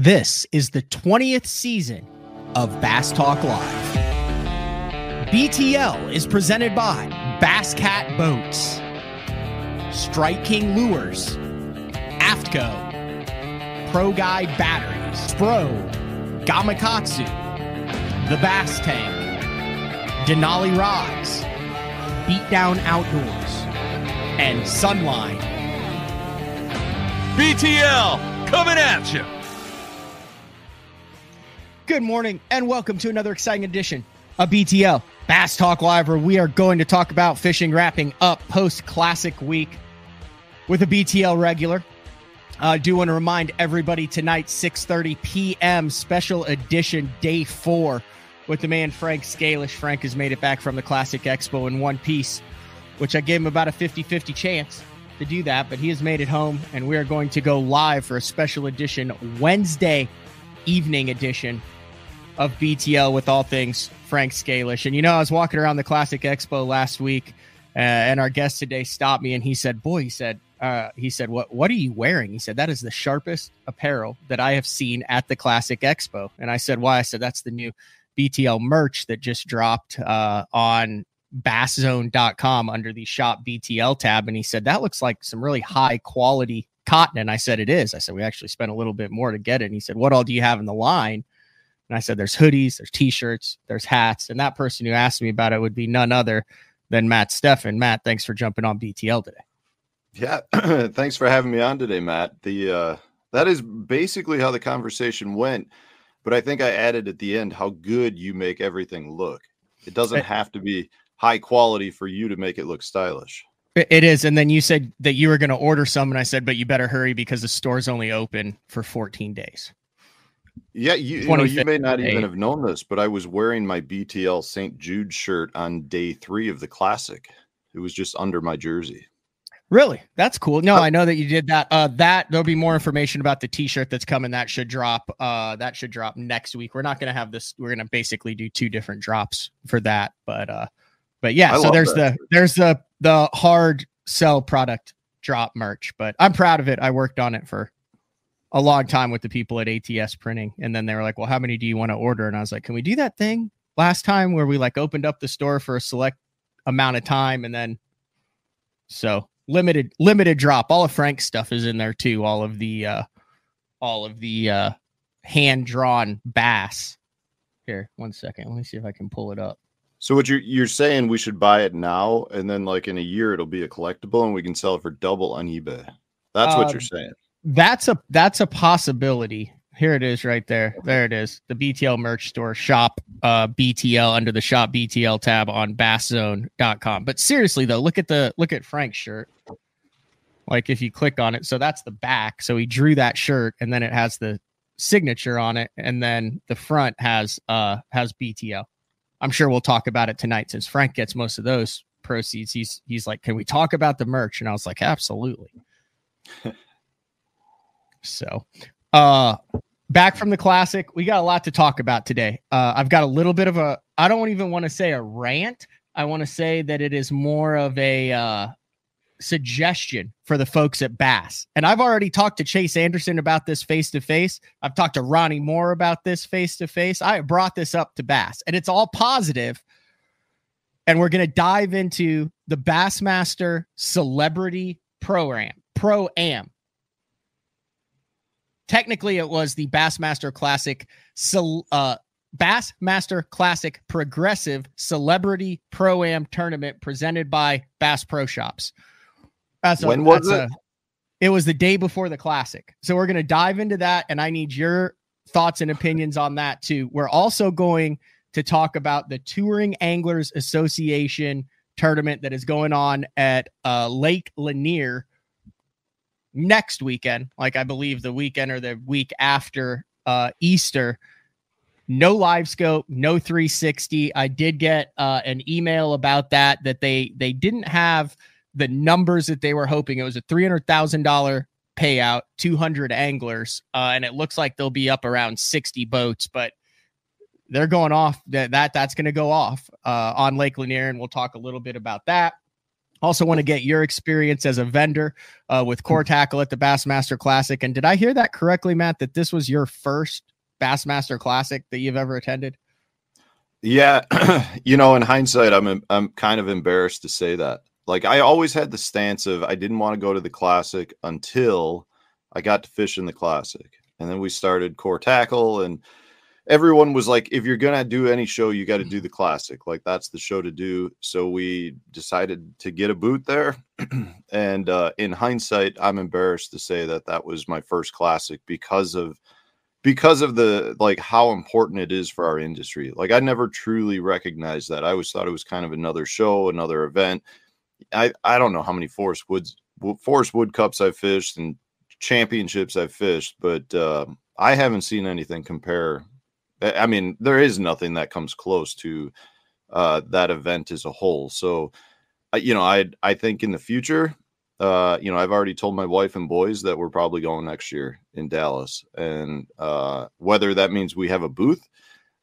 This is the 20th season of Bass Talk Live. BTL is presented by Bass Cat Boats, Strike King Lures, Aftco, Pro Guide Batteries, Spro, Gamakatsu, The Bass Tank, Denali Rods, Beatdown Outdoors, and Sunline. BTL coming at you. Good morning and welcome to another exciting edition of BTL Bass Talk Live, where we are going to talk about fishing wrapping up post-Classic week with a BTL regular. I do want to remind everybody tonight, 6:30 p.m. special edition day 4 with the man Frank Scalish. Frank has made it back from the Classic Expo in one piece, which I gave him about a 50-50 chance to do that, but he has made it home, and we are going to go live for a special edition Wednesday evening edition of BTL with all things Frank Scalish. And, you know, I was walking around the Classic Expo last week and our guest today stopped me and he said, what are you wearing? He said, that is the sharpest apparel that I have seen at the Classic Expo. And I said, why? I said, that's the new BTL merch that just dropped on basszone.com under the shop BTL tab. And he said, that looks like some really high quality cotton. And I said, it is. I said, we actually spent a little bit more to get it. And he said, what all do you have in the line? And I said, there's hoodies, there's t-shirts, there's hats. And that person who asked me about it would be none other than Matt Stefan. Matt, thanks for jumping on BTL today. Yeah, thanks for having me on today, Matt. That is basically how the conversation went. But I think I added at the end how good you make everything look. It doesn't have to be high quality for you to make it look stylish. It is. And then you said that you were going to order some. And I said, but you better hurry because the store's only open for 14 days. Yeah, you may not even have known this, but I was wearing my BTL St. Jude shirt on day 3 of the Classic. It was just under my jersey. Really? That's cool. No, I know that you did that. There'll be more information about the t-shirt that's coming. That should drop. That should drop next week. We're not going to have this. We're going to basically do 2 different drops for that. But yeah, so there's the hard sell product drop merch, but I'm proud of it. I worked on it for a long time with the people at ATS Printing. And then they were like, well, how many do you want to order? And I was like, can we do that thing last time where we like opened up the store for a select amount of time? And then, so limited drop. All of Frank's stuff is in there too. All of the hand drawn bass. Here, one second. Let me see if I can pull it up. So what you're saying, we should buy it now, and then like in a year, it'll be a collectible and we can sell it for double on eBay. That's what you're saying. That's a possibility. Here it is right there. There it is. The BTL merch store, shop BTL under the shop BTL tab on basszone.com. But seriously though, look at Frank's shirt. Like if you click on it, so that's the back. So he drew that shirt and then it has the signature on it. And then the front has BTL. I'm sure we'll talk about it tonight since Frank gets most of those proceeds. He's like, can we talk about the merch? And I was like, absolutely. So, back from the Classic, we got a lot to talk about today. I've got a little bit of I don't even want to say a rant. I want to say that it is more of a suggestion for the folks at Bass. And I've already talked to Chase Anderson about this face-to-face. I've talked to Ronnie Moore about this face-to-face. I brought this up to Bass, and it's all positive. And we're going to dive into the Bassmaster Celebrity Pro-Am. Technically, it was the Bassmaster Classic Progressive Celebrity Pro-Am Tournament presented by Bass Pro Shops. When was it? It was the day before the Classic. So we're going to dive into that, and I need your thoughts and opinions on that too. We're also going to talk about the Touring Anglers Association tournament that is going on at Lake Lanier next weekend, like I believe the weekend or the week after Easter. No live scope, no 360. I did get an email about that they didn't have the numbers that they were hoping. It was a $300,000 payout, 200 anglers, and it looks like they'll be up around 60 boats, but they're going off. That's going to go off on Lake Lanier, and we'll talk a little bit about that. Also want to get your experience as a vendor with core tackle at the Bassmaster Classic. And did I hear that correctly, Matt, that this was your first Bassmaster Classic that you've ever attended? Yeah. In hindsight, I'm kind of embarrassed to say that. Like, I always had the stance of I didn't want to go to the Classic until I got to fish in the Classic. And then we started core tackle, and everyone was like, if you're going to do any show, you got to do the Classic. Like, that's the show to do. So we decided to get a booth there. And in hindsight, I'm embarrassed to say that that was my first Classic because of the, like, how important it is for our industry. Like, I never truly recognized that. I always thought it was kind of another show, another event. I don't know how many Forest Wood Cups I've fished and championships I've fished, but I haven't seen anything compare. I mean, there is nothing that comes close to that event as a whole. So, I think in the future, I've already told my wife and boys that we're probably going next year in Dallas, and whether that means we have a booth,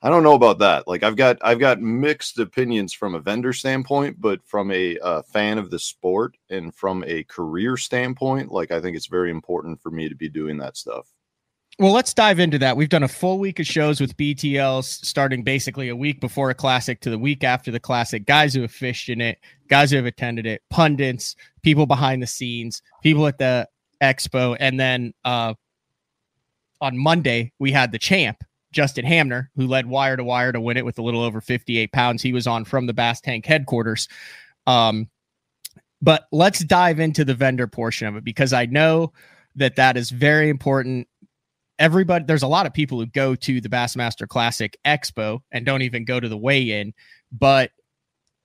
I don't know about that. Like, I've got mixed opinions from a vendor standpoint, but from a fan of the sport and from a career standpoint, like, I think it's very important for me to be doing that stuff. Well, let's dive into that. We've done a full week of shows with BTLs, starting basically a week before a Classic to the week after the Classic. Guys who have fished in it, guys who have attended it, pundits, people behind the scenes, people at the expo. And then on Monday, we had the champ, Justin Hamner, who led wire to wire to win it with a little over 58 pounds. He was on from the Bass Tank headquarters. But let's dive into the vendor portion of it, because I know that is very important. There's a lot of people who go to the Bassmaster Classic Expo and don't even go to the weigh-in, but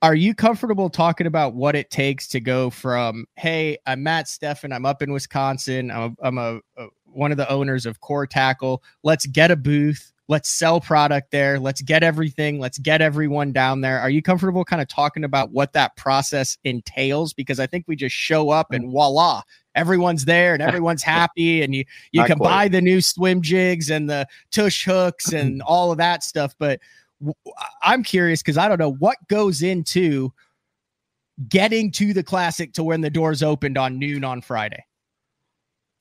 are you comfortable talking about what it takes to go from, hey, I'm Matt Stefan, I'm up in Wisconsin, I'm one of the owners of Core Tackle, let's get a booth, let's sell product there, let's get everything, let's get everyone down there. Are you comfortable kind of talking about what that process entails? Because I think we just show up and voila, everyone's there and everyone's happy, and you can buy the new swim jigs and the tush hooks and all of that stuff. But I'm curious, because I don't know what goes into getting to the Classic to when the doors opened on noon on Friday.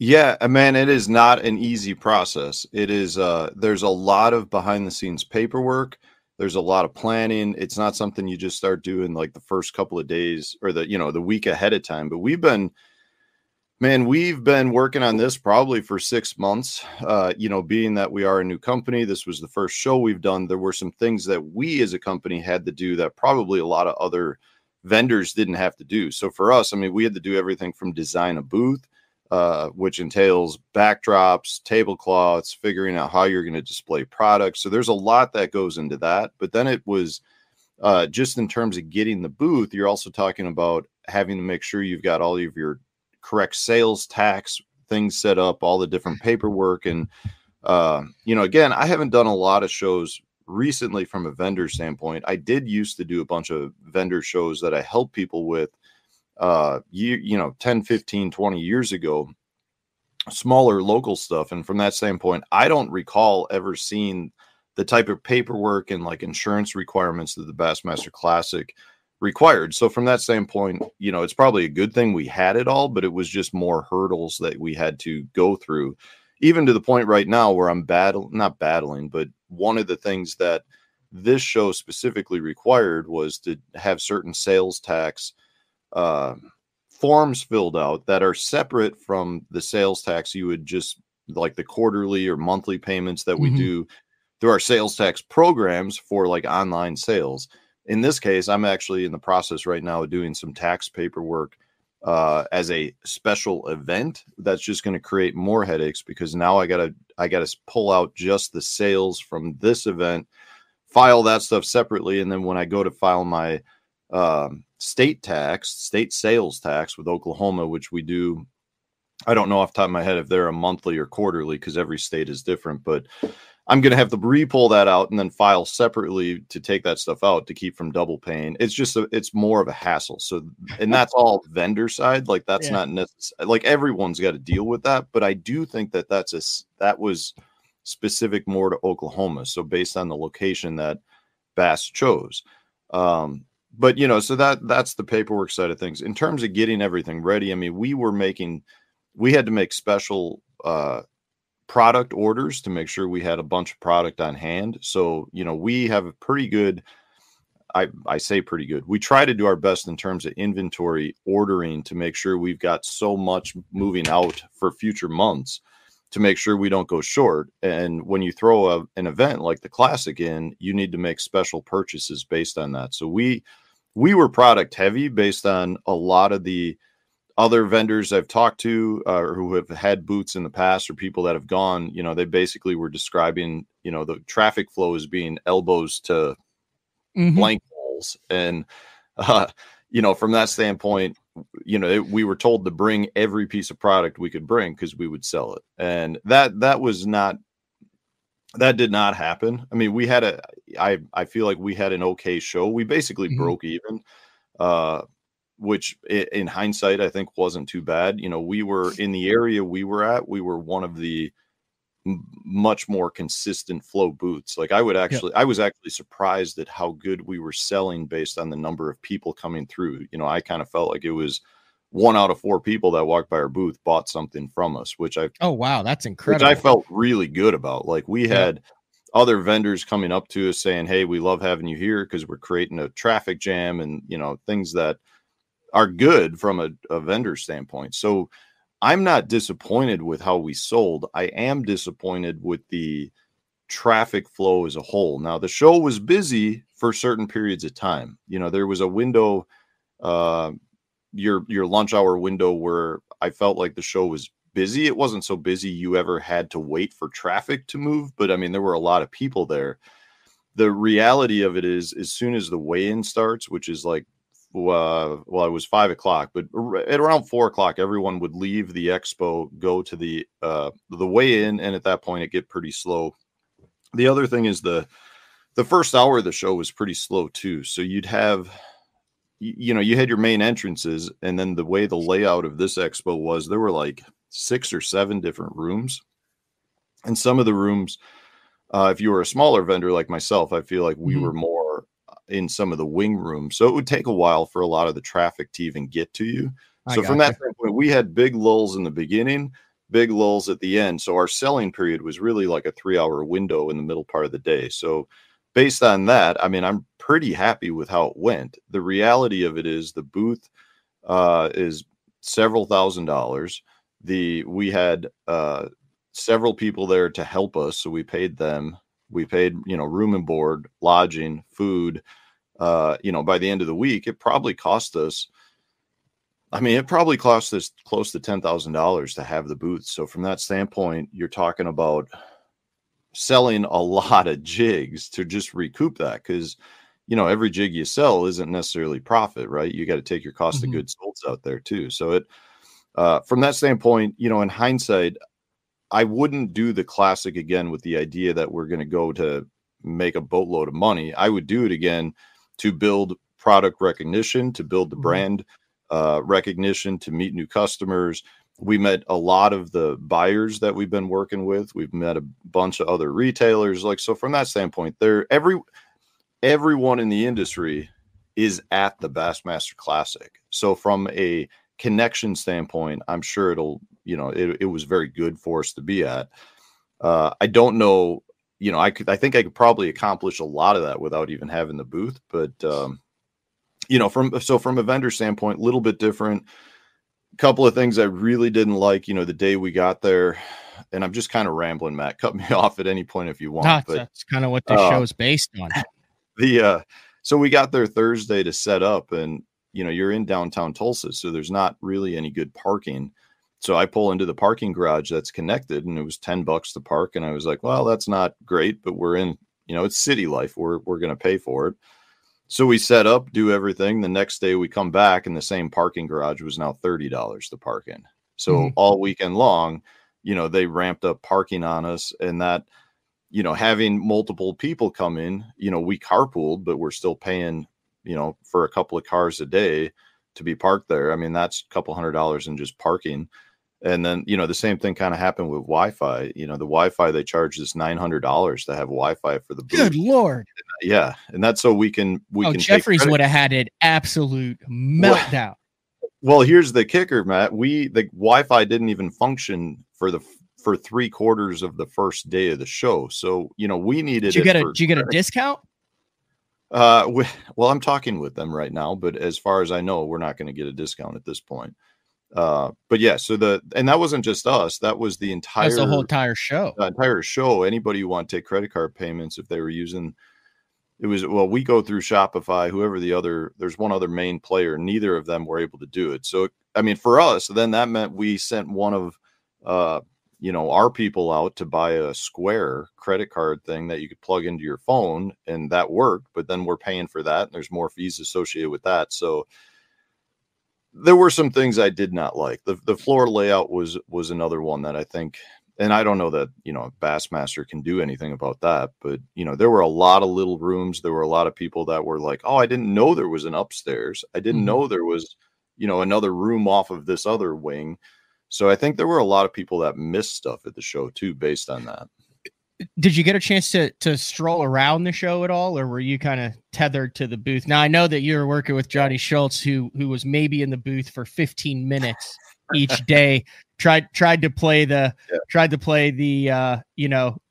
Yeah, man, it is not an easy process. It is, there's a lot of behind the scenes paperwork. There's a lot of planning. It's not something you just start doing like the first couple of days or the week ahead of time. But we've been working on this probably for 6 months. Being that we are a new company, this was the first show we've done. There were some things that we as a company had to do that probably a lot of other vendors didn't have to do. So for us, I mean, we had to do everything from design a booth, which entails backdrops, tablecloths, figuring out how you're going to display products. So there's a lot that goes into that. But then it was just in terms of getting the booth, you're also talking about having to make sure you've got all of your correct sales tax things set up, all the different paperwork. And, again, I haven't done a lot of shows recently from a vendor standpoint. I did used to do a bunch of vendor shows that I help people with, 10, 15, 20 years ago, smaller local stuff. And from that standpoint, I don't recall ever seeing the type of paperwork and like insurance requirements that the Bassmaster Classic required. So from that standpoint, it's probably a good thing we had it all, but it was just more hurdles that we had to go through, even to the point right now where I'm not battling, but one of the things that this show specifically required was to have certain sales tax forms filled out that are separate from the sales tax you would just like the quarterly or monthly payments that we do through our sales tax programs for like online sales. In this case, I'm actually in the process right now of doing some tax paperwork as a special event that's just going to create more headaches, because now I gotta pull out just the sales from this event, file that stuff separately, and then when I go to file my state sales tax with Oklahoma, which we do, I don't know off the top of my head if they're a monthly or quarterly because every state is different, but I'm going to have to re-pull that out and then file separately to take that stuff out to keep from double paying. It's just, it's more of a hassle. So, and that's all vendor side. Like that's not necessary. Like everyone's got to deal with that. But I do think that that was specific more to Oklahoma. So based on the location that Bass chose. but so that's the paperwork side of things. In terms of getting everything ready, I mean, we had to make special product orders to make sure we had a bunch of product on hand. So, we have a pretty good, I say pretty good. We try to do our best in terms of inventory ordering to make sure we've got so much moving out for future months to make sure we don't go short. And when you throw an event like the Classic in, you need to make special purchases based on that. So we were product heavy based on a lot of the other vendors I've talked to who have had booths in the past, or people that have gone, they basically were describing, the traffic flow as being elbows to blank walls. And, from that standpoint, we were told to bring every piece of product we could bring because we would sell it. And that did not happen. I mean, I feel like we had an okay show. We basically broke even, which in hindsight, I think wasn't too bad. We were in the area we were at, we were one of the much more consistent flow booths. Like I was actually surprised at how good we were selling based on the number of people coming through. I kind of felt like it was 1 out of 4 people that walked by our booth bought something from us, oh wow, that's incredible. Which I felt really good about. Like we had other vendors coming up to us saying, hey, we love having you here because we're creating a traffic jam and things that are good from a vendor standpoint. So I'm not disappointed with how we sold. I am disappointed with the traffic flow as a whole. Now, the show was busy for certain periods of time. There was a window, your lunch hour window, where I felt like the show was busy. It wasn't so busy you ever had to wait for traffic to move, but I mean, there were a lot of people there. The reality of it is, as soon as the weigh-in starts, which is like, it was 5 o'clock, but at around 4 o'clock, everyone would leave the expo, go to the weigh-in, and at that point, it get pretty slow. The other thing is the first hour of the show was pretty slow too. So you'd have, you had your main entrances, and then the way the layout of this expo was, there were like 6 or 7 different rooms, and some of the rooms, if you were a smaller vendor like myself, I feel like we were more in some of the wing rooms. So it would take a while for a lot of the traffic to even get to you. So from that standpoint, we had big lulls in the beginning, big lulls at the end. So our selling period was really like a 3-hour window in the middle part of the day. So based on that, I mean, I'm pretty happy with how it went. The reality of it is the booth is several $1,000s. We had several people there to help us. So we paid them. We paid, room and board, lodging, food. By the end of the week, it probably cost us close to $10,000 to have the booth. So from that standpoint, you're talking about selling a lot of jigs to just recoup that. Cause every jig you sell isn't necessarily profit, right? You got to take your cost of goods sold out there too. So from that standpoint, in hindsight, I wouldn't do the Classic again with the idea that we're going to go to make a boatload of money. I would do it again to build product recognition, to build the brand recognition, to meet new customers. We met a lot of the buyers that we've been working with. We've met a bunch of other retailers. So from that standpoint, everyone in the industry is at the Bassmaster Classic. So from a connection standpoint, I'm sure it was very good for us to be at. I don't know, I think I could probably accomplish a lot of that without even having the booth, but from a vendor standpoint, a little bit different. A couple of things I really didn't like, the day we got there, and I'm just kind of rambling, Matt, cut me off at any point if you want. But that's kind of what the show's based on. So we got there Thursday to set up, and you're in downtown Tulsa, so there's not really any good parking. So I pull into the parking garage that's connected, and it was $10 to park. And I was like, well, that's not great, but we're in, it's city life. We're going to pay for it. So we set up, do everything. The next day we come back, and the same parking garage was now $30 to park in. So all weekend long, they ramped up parking on us, and that, having multiple people come in, we carpooled, but we're still paying, for a couple of cars a day to be parked there. I mean, that's a couple $100 in just parking. And then, the same thing kind of happened with Wi-Fi. The Wi-Fi, they charge us $900 to have Wi-Fi for the booth. Good Lord. Yeah. And that's so we can Jeffries would have had an absolute meltdown. Well, here's the kicker, Matt. The Wi-Fi didn't even function for 3/4 of the first day of the show. So, we needed Did you get a discount? Well, I'm talking with them right now, but as far as I know, we're not going to get a discount at this point. But yeah, and that wasn't just us. That was the whole entire show. The entire show. Anybody who want to take credit card payments, if they were using, we go through Shopify, there's one other main player. Neither of them were able to do it. So, I mean, for us, then that meant we sent one of, our people out to buy a Square credit card thing that you could plug into your phone, and that worked. But then we're paying for that, and there's more fees associated with that. So there were some things I did not like. The floor layout was another one that I think, and I don't know that, Bassmaster can do anything about that, but, there were a lot of little rooms. There were a lot of people that were like, oh, I didn't know there was an upstairs. I didn't know there was, another room off of this other wing. So I think there were a lot of people that missed stuff at the show too, based on that. Did you get a chance to stroll around the show at all, or were you kind of tethered to the booth? Now, I know that you were working with Johnny Schultz, who was maybe in the booth for 15 minutes each day, tried to play the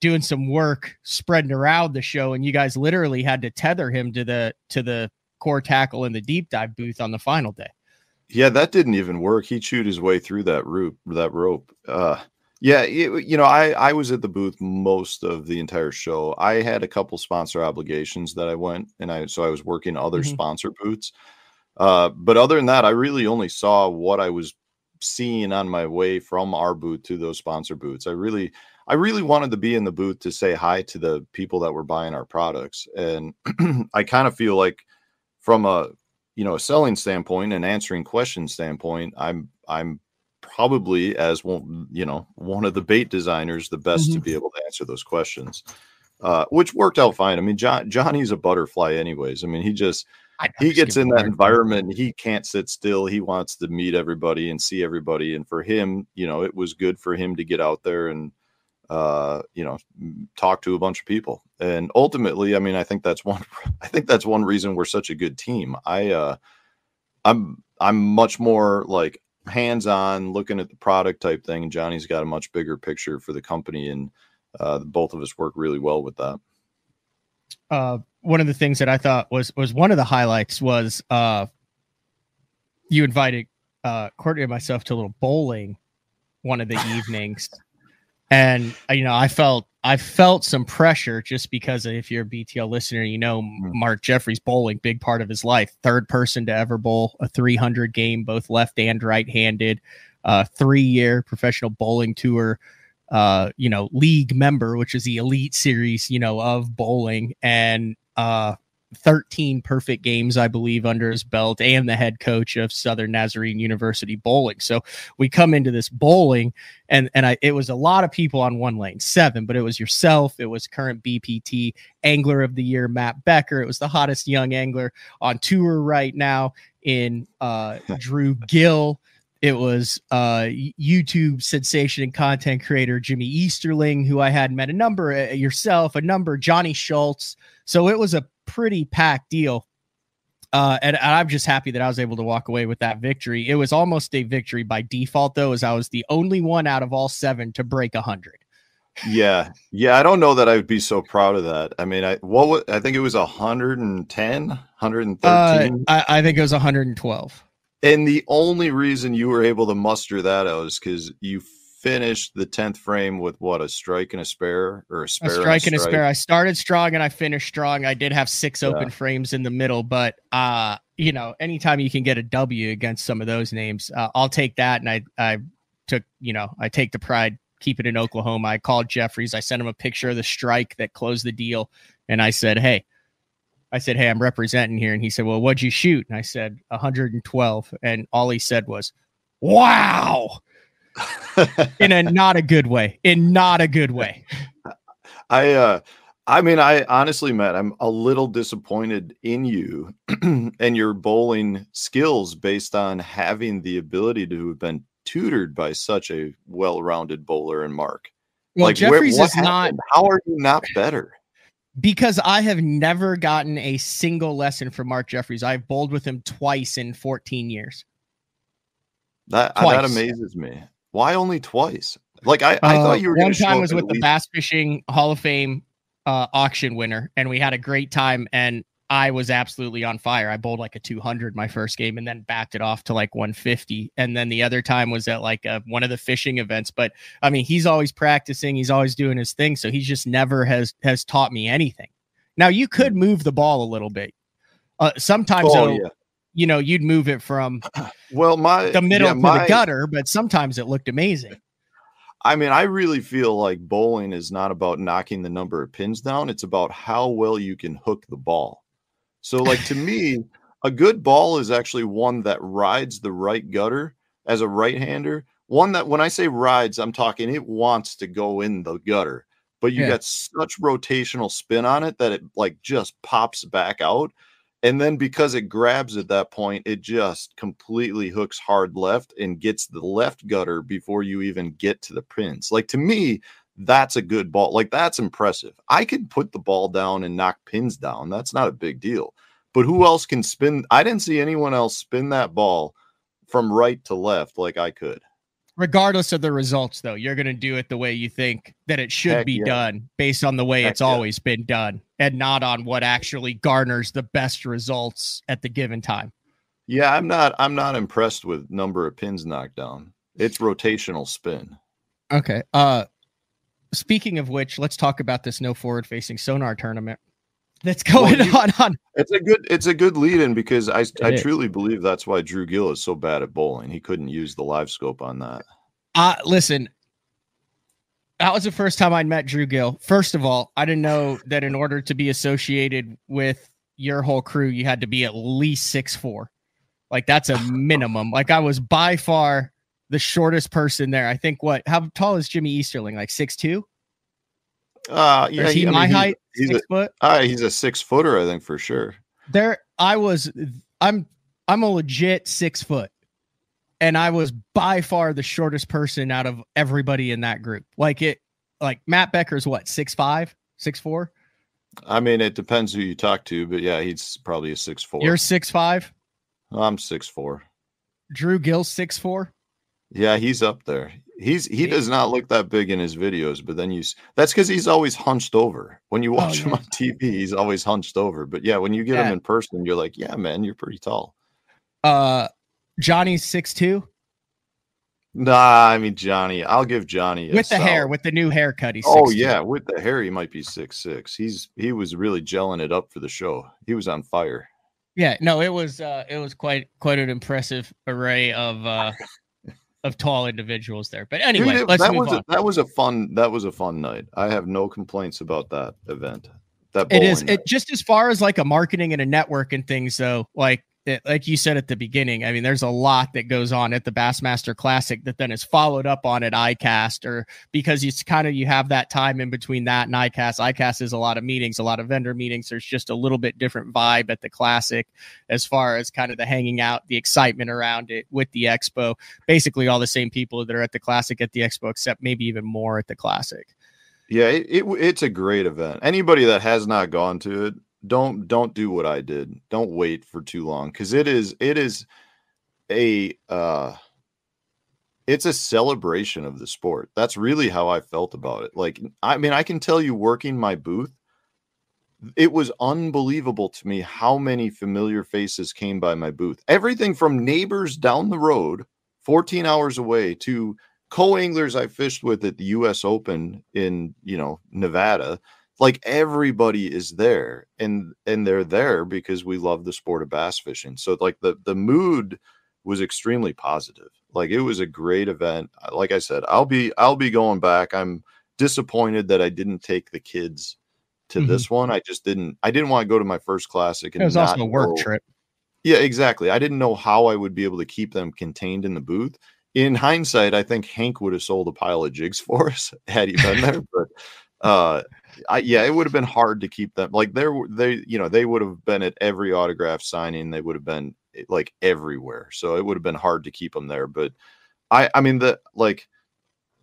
doing some work, spreading around the show, and you guys literally had to tether him to the core tackle in the deep dive booth on the final day. Yeah, that didn't even work. He chewed his way through that rope. Yeah, I was at the booth most of the entire show. I had a couple sponsor obligations that I went, so I was working other sponsor booths. But other than that, I really only saw what I was seeing on my way from our booth to those sponsor booths. I really wanted to be in the booth to say hi to the people that were buying our products. And I kind of feel like from a selling standpoint and answering questions standpoint, I'm probably, as one of the bait designers, the best to be able to answer those questions, which worked out fine. I mean, Johnny's a butterfly anyways. I mean, he gets in that environment. He can't sit still. He wants to meet everybody and see everybody. And for him, it was good for him to get out there and, talk to a bunch of people. And ultimately, I mean, I think that's one reason we're such a good team. I'm much more like hands-on, looking at the product type thing, and Johnny's got a much bigger picture for the company, and both of us work really well with that. One of the things that I thought was one of the highlights was you invited Courtney and myself to a little bowling one of the evenings, and I felt some pressure just because if you're a BTL listener, Mark Jeffries bowling, big part of his life. Third person to ever bowl a 300 game, both left and right-handed, 3-year professional bowling tour, league member, which is the elite series, of bowling, and 13 perfect games, I believe, under his belt, and the head coach of Southern Nazarene University bowling. So we come into this bowling, and it was a lot of people on one lane, 7, but it was yourself. It was current BPT Angler of the Year, Matt Becker. It was the hottest young angler on tour right now in Drew Gill. It was YouTube sensation and content creator Jimmy Easterling, who I had met a number, yourself, a number, Johnny Schultz. So it was a pretty packed deal. And I'm just happy that I was able to walk away with that victory. It was almost a victory by default, though, as I was the only one out of all 7 to break 100. Yeah. I don't know that I would be so proud of that. I mean, I think it was 110, 113. I think it was 112. And the only reason you were able to muster that out is because you finished the 10th frame with a strike and a spare, or a spare? A strike and a spare. I started strong and I finished strong. I did have 6 open frames in the middle, but anytime you can get a W against some of those names, I'll take that. And I take the pride, keep it in Oklahoma. I called Jeffries. I sent him a picture of the strike that closed the deal. And I said, hey, I'm representing here. And he said, well, what'd you shoot? And I said, 112. And all he said was, wow. In a not a good way. I honestly, Matt, I'm a little disappointed in you and your bowling skills based on having the ability to have been tutored by such a well-rounded bowler and Mark. Well, Like, Jeffries what is happened? not, How are you not better? because I have never gotten a single lesson from Mark Jeffries. I've bowled with him twice in 14 years. That Twice. amazes me. Why only twice? Like, I thought you were going to show one time up was at with the least- Bass Fishing Hall of Fame auction winner, and we had a great time, and I was absolutely on fire. I bowled like a 200 my first game and then backed it off to like 150. And then the other time was at like one of the fishing events. But I mean, he's always practicing. He's always doing his thing. So he just never has taught me anything. Now you could move the ball a little bit. Sometimes, you know, you'd move it from the middle to the gutter, but sometimes it looked amazing. I mean, I really feel like bowling is not about knocking the number of pins down. It's about how well you can hook the ball. So, like, to me, a good ball is actually one that rides the right gutter as a right-hander. One that, when I say rides, I'm talking it wants to go in the gutter, but you got such rotational spin on it that it like just pops back out. And then because it grabs at that point, it just completely hooks hard left and gets the left gutter before you even get to the pins. Like, to me, that's a good ball. Like, that's impressive. I could put the ball down and knock pins down. That's not a big deal. But who else can spin? I didn't see anyone else spin that ball from right to left like I could. Regardless of the results, though, you're going to do it the way you think that it should be done, based on the way it's always been done, and not on what actually garners the best results at the given time. Yeah, I'm not impressed with number of pins knocked down. It's rotational spin. Okay. Speaking of which, let's talk about this no forward-facing sonar tournament that's going on. It's a good lead-in, because I truly believe that's why Drew Gill is so bad at bowling. He couldn't use the live scope on that. Listen, that was the first time I'd met Drew Gill. First of all, I didn't know that in order to be associated with your whole crew, you had to be at least 6'4". Like, that's a minimum. Like, I was by far the shortest person there. I think how tall is Jimmy Easterling? Like 6'2"? Yeah, is he my height? He's 6 foot? He's a 6-footer, I think, for sure. I'm a legit 6 foot, and I was by far the shortest person out of everybody in that group. Like Matt Becker's what, 6'5", 6'4"? I mean, it depends who you talk to, but yeah, he's probably a 6'4". You're 6'5"? I'm 6'4". Drew Gill's 6'4"? Yeah, he's up there. He does not look that big in his videos, but then that's because he's always hunched over. When you watch him on TV, he's always hunched over. But yeah, when you get him in person, you're like, yeah, man, you're pretty tall. Johnny's 6'2"? Nah, I mean, Johnny, I'll give Johnny with the hair, with the new haircut. He's 6'2". Oh yeah, with the hair, he might be 6'6". He was really gelling it up for the show. He was on fire. Yeah, no, it was quite an impressive array of tall individuals there. But anyway, Dude, let's move on. That was a fun night. I have no complaints about that event. It is. It just, as far as like a marketing and a network and things, though, like you said at the beginning, I mean, there's a lot that goes on at the Bassmaster Classic that then is followed up on at ICAST, or because it's kind of, you have that time in between that and ICAST. ICAST is a lot of meetings, a lot of vendor meetings. There's just a little bit different vibe at the Classic as far as kind of the hanging out, the excitement around it with the Expo. Basically all the same people that are at the Classic at the Expo, except maybe even more at the Classic. Yeah, it's a great event. Anybody that has not gone to it, don't do what I did. Don't wait for too long, because it's a celebration of the sport. That's really how I felt about it. Like, I mean, I can tell you, working my booth, it was unbelievable to me how many familiar faces came by my booth. Everything from neighbors down the road, 14 hours away, to co-anglers I fished with at the US Open in, Nevada. Like, everybody is there, and they're there because we love the sport of bass fishing. So like the mood was extremely positive. Like, it was a great event. Like I said, I'll be going back. I'm disappointed that I didn't take the kids to this one. I didn't want to go to my first Classic. And it was also a work trip. Yeah, exactly. I didn't know how I would be able to keep them contained in the booth. In hindsight, I think Hank would have sold a pile of jigs for us had he been there, but it would have been hard to keep them. Like, they would have been at every autograph signing. They would have been like everywhere. So it would have been hard to keep them there. But I mean,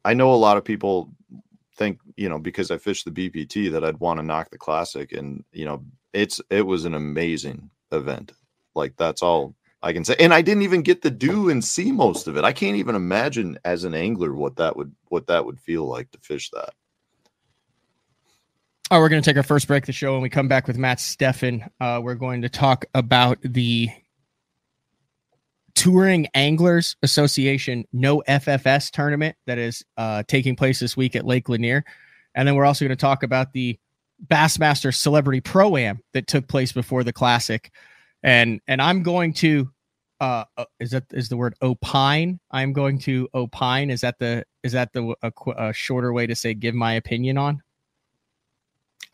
I know a lot of people think, because I fished the BPT that I'd want to knock the Classic, and it was an amazing event. Like, that's all I can say. And I didn't even get to do and see most of it. I can't even imagine as an angler what that would feel like to fish that. Oh, we're going to take our first break of the show. When we come back with Matt Stefan, we're going to talk about the Touring Anglers Association No FFS tournament that is taking place this week at Lake Lanier. And then we're also going to talk about the Bassmaster Celebrity Pro-Am that took place before the Classic. And I'm going to is the word opine? I'm going to opine. Is that a shorter way to say give my opinion on?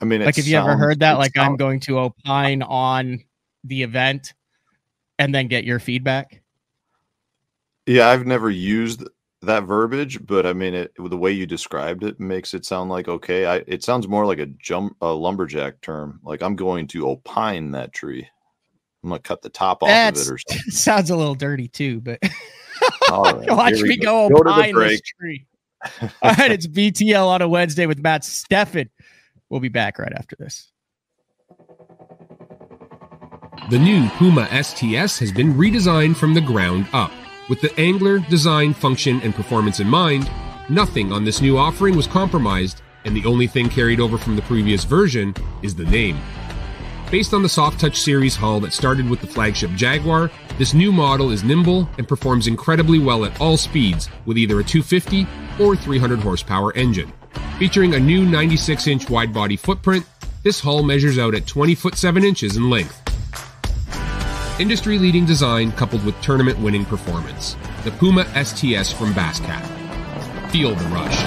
I mean, like, have you ever heard that? Like, I'm going to opine on the event and then get your feedback. Yeah, I've never used that verbiage, but I mean, the way you described it makes it sound like, okay, it sounds more like a lumberjack term. Like, I'm going to opine that tree. I'm going to cut the top off of it or something. Sounds a little dirty too, but right, watch me go opine this tree. All right, it's BTL on a Wednesday with Matt Stefan. We'll be back right after this. The new Puma STS has been redesigned from the ground up. With the angler, design, function, and performance in mind, nothing on this new offering was compromised, and the only thing carried over from the previous version is the name. Based on the Soft Touch series hull that started with the flagship Jaguar, this new model is nimble and performs incredibly well at all speeds with either a 250 or 300 horsepower engine. Featuring a new 96-inch wide-body footprint, this hull measures out at 20 foot 7 inches in length. Industry-leading design coupled with tournament-winning performance. The Puma STS from Basscat. Feel the rush.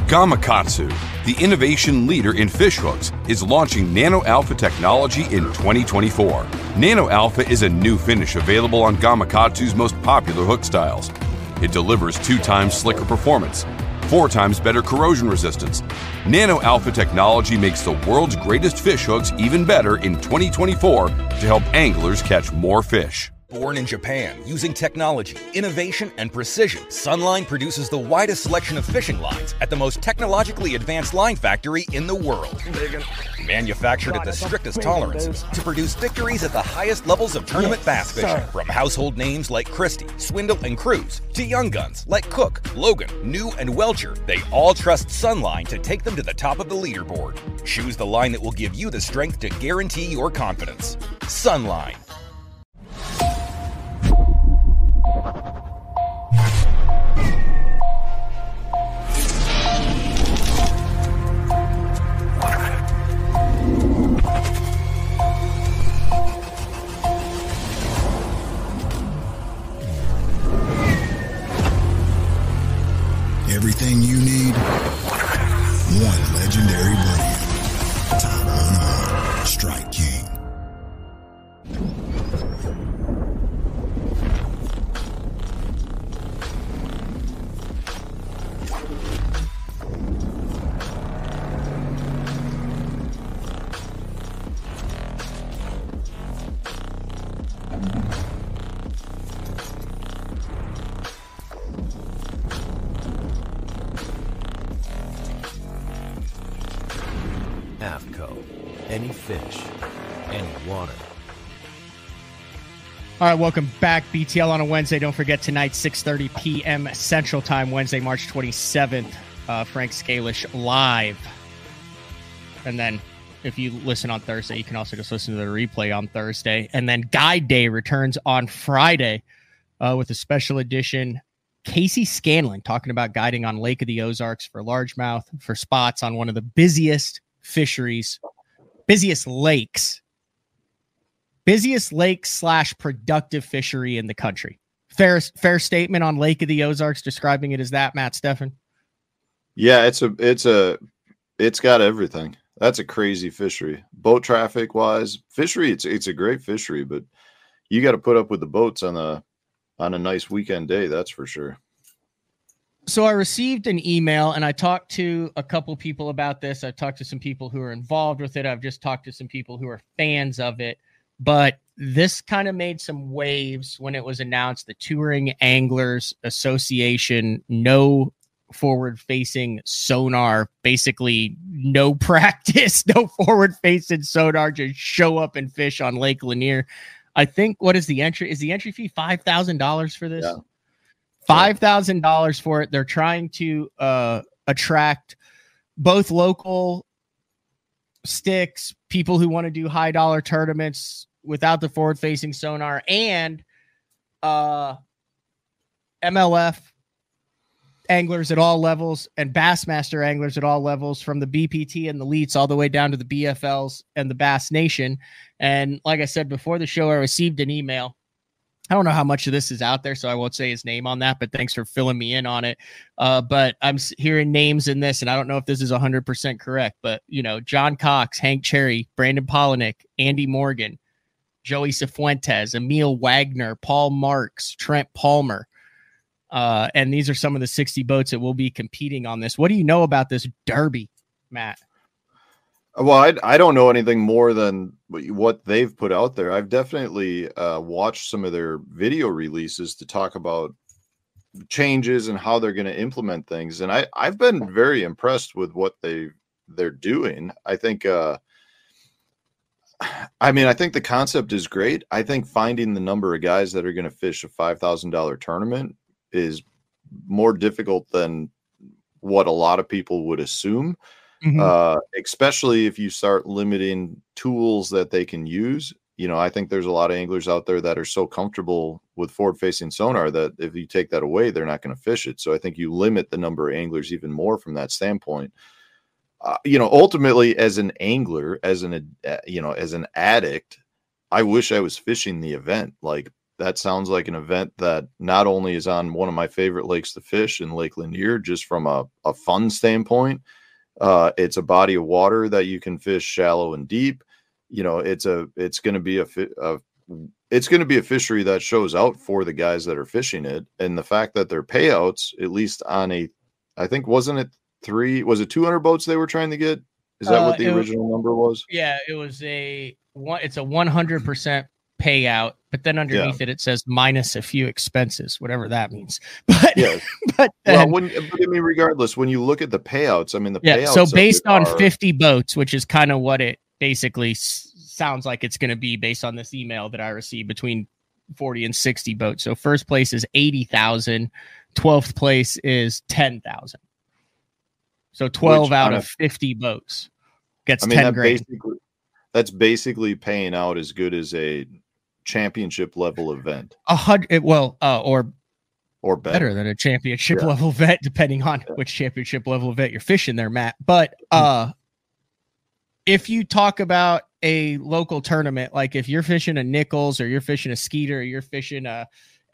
Gamakatsu, the innovation leader in fish hooks, is launching Nano Alpha technology in 2024. Nano Alpha is a new finish available on Gamakatsu's most popular hook styles. It delivers 2 times slicker performance, 4 times better corrosion resistance. Nano Alpha technology makes the world's greatest fish hooks even better in 2024 to help anglers catch more fish. Born in Japan, using technology, innovation, and precision, Sunline produces the widest selection of fishing lines at the most technologically advanced line factory in the world. Manufactured at the strictest tolerances to produce victories at the highest levels of tournament bass fishing. From household names like Christie, Swindle, and Cruz, to young guns like Cook, Logan, New, and Welcher, they all trust Sunline to take them to the top of the leaderboard. Choose the line that will give you the strength to guarantee your confidence. Sunline. Everything you need, one legendary brand. Top 100, Strike King. Any fish, any water. All right, welcome back. BTL on a Wednesday. Don't forget tonight, 6:30 p.m. Central Time, Wednesday, March 27th. Frank Scalish live. And then if you listen on Thursday, you can also just listen to the replay on Thursday. And then Guide Day returns on Friday with a special edition. Casey Scanlon talking about guiding on Lake of the Ozarks for largemouth, for spots on one of the busiest fisheries, busiest lakes / productive fishery in the country. Fair statement on Lake of the Ozarks, describing it as that, Matt Stefan? Yeah, it's got everything. That's a crazy fishery. Boat traffic wise, fishery, it's a great fishery, but you got to put up with the boats on a nice weekend day, that's for sure. So I received an email and I talked to a couple people about this. I've talked to some people who are involved with it. I've just talked to some people who are fans of it. But this kind of made some waves when it was announced. The Touring Anglers Association, no forward-facing sonar, basically no practice, no forward-facing sonar, just show up and fish on Lake Lanier. I think, what is the entry? Is the entry fee $5,000 for this? Yeah. $5,000 for it. They're trying to attract both local sticks, people who want to do high dollar tournaments without the forward facing sonar, and MLF anglers at all levels and Bassmaster anglers at all levels, from the BPT and the Leets all the way down to the BFLs and the Bass Nation. And like I said before the show, I received an email. I don't know how much of this is out there, so I won't say his name on that, but thanks for filling me in on it. But I'm hearing names in this, and I don't know if this is 100% correct, but, you know, John Cox, Hank Cherry, Brandon Polinick, Andy Morgan, Joey Cifuentes, Emil Wagner, Paul Marks, Trent Palmer. And these are some of the 60 boats that will be competing on this. What do you know about this derby, Matt? Well, I don't know anything more than what they've put out there. I've definitely watched some of their video releases to talk about changes and how they're going to implement things. And I've been very impressed with what they're doing. I think, I think the concept is great. I think finding the number of guys that are going to fish a $5,000 tournament is more difficult than what a lot of people would assume. Mm-hmm. Especially if you start limiting tools that they can use. You know, I think there's a lot of anglers out there that are so comfortable with forward-facing sonar that if you take that away, they're not going to fish it. So I think you limit the number of anglers even more from that standpoint. Ultimately, as an angler, as an addict, I wish I was fishing the event. Like, that sounds like an event that not only is on one of my favorite lakes to fish in Lake Lanier, just from a fun standpoint. It's a body of water that you can fish shallow and deep. You know, it's going to be a fishery that shows out for the guys that are fishing it. And the fact that their payouts, at least on I think, wasn't it 200 boats they were trying to get? Is that what the original number was? Yeah, it was it's a 100% payout, but then underneath it says minus a few expenses, whatever that means. But yeah, but regardless, when you look at the payouts, the payouts. So based on 50 boats, which is kind of what it basically sounds like it's going to be based on this email that I received, between 40 and 60 boats. So first place is 80,000, 12th place is 10,000. So 12 out of 50 boats gets 10 grand. That's basically paying out as good as a championship level event. Or better than a championship level event, depending on which championship level event you're fishing there, Matt. But if you talk about a local tournament, like if you're fishing a Nichols or you're fishing a Skeeter or you're fishing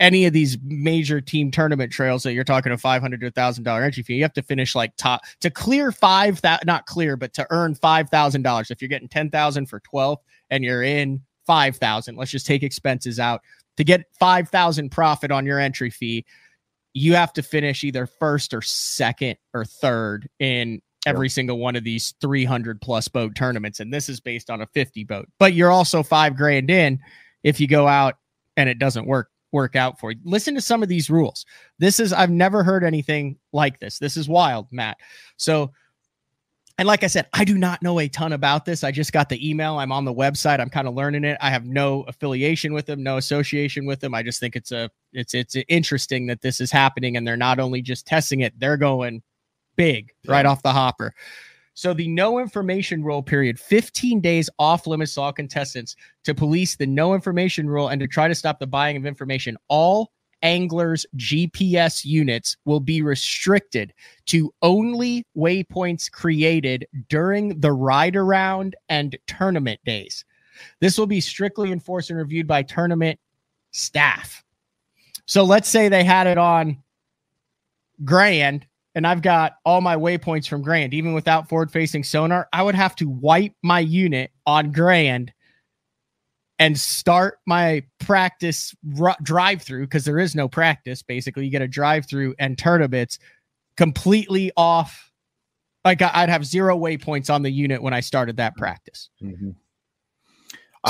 any of these major team tournament trails that you're talking a $500 to $1,000 entry fee, you have to finish like top to clear but to earn $5,000. If you're getting 10,000 for 12 and you're in 5,000, let's just take expenses out, to get 5,000 profit on your entry fee, you have to finish either first or second or third in every single one of these 300 plus boat tournaments. And this is based on a 50 boat, but you're also $5,000 in if you go out and it doesn't work out for you. Listen to some of these rules. I've never heard anything like this. This is wild, Matt. So, and like I said, I do not know a ton about this. I just got the email. I'm on the website. I'm kind of learning it. I have no affiliation with them, no association with them. I just think it's interesting that this is happening, and they're not only just testing it, they're going big right off the hopper. So the no information rule period, 15 days off limits to all contestants to police the no information rule and to try to stop the buying of information. All anglers' GPS units will be restricted to only waypoints created during the ride around and tournament days. This will be strictly enforced and reviewed by tournament staff. So let's say they had it on Grand, and I've got all my waypoints from Grand, even without forward-facing sonar. I would have to wipe my unit on Grand and start my practice drive-through, because there is no practice. Basically, you get a drive-through and tournaments completely off. Like I'd have 0 waypoints on the unit when I started that practice. Mm-hmm.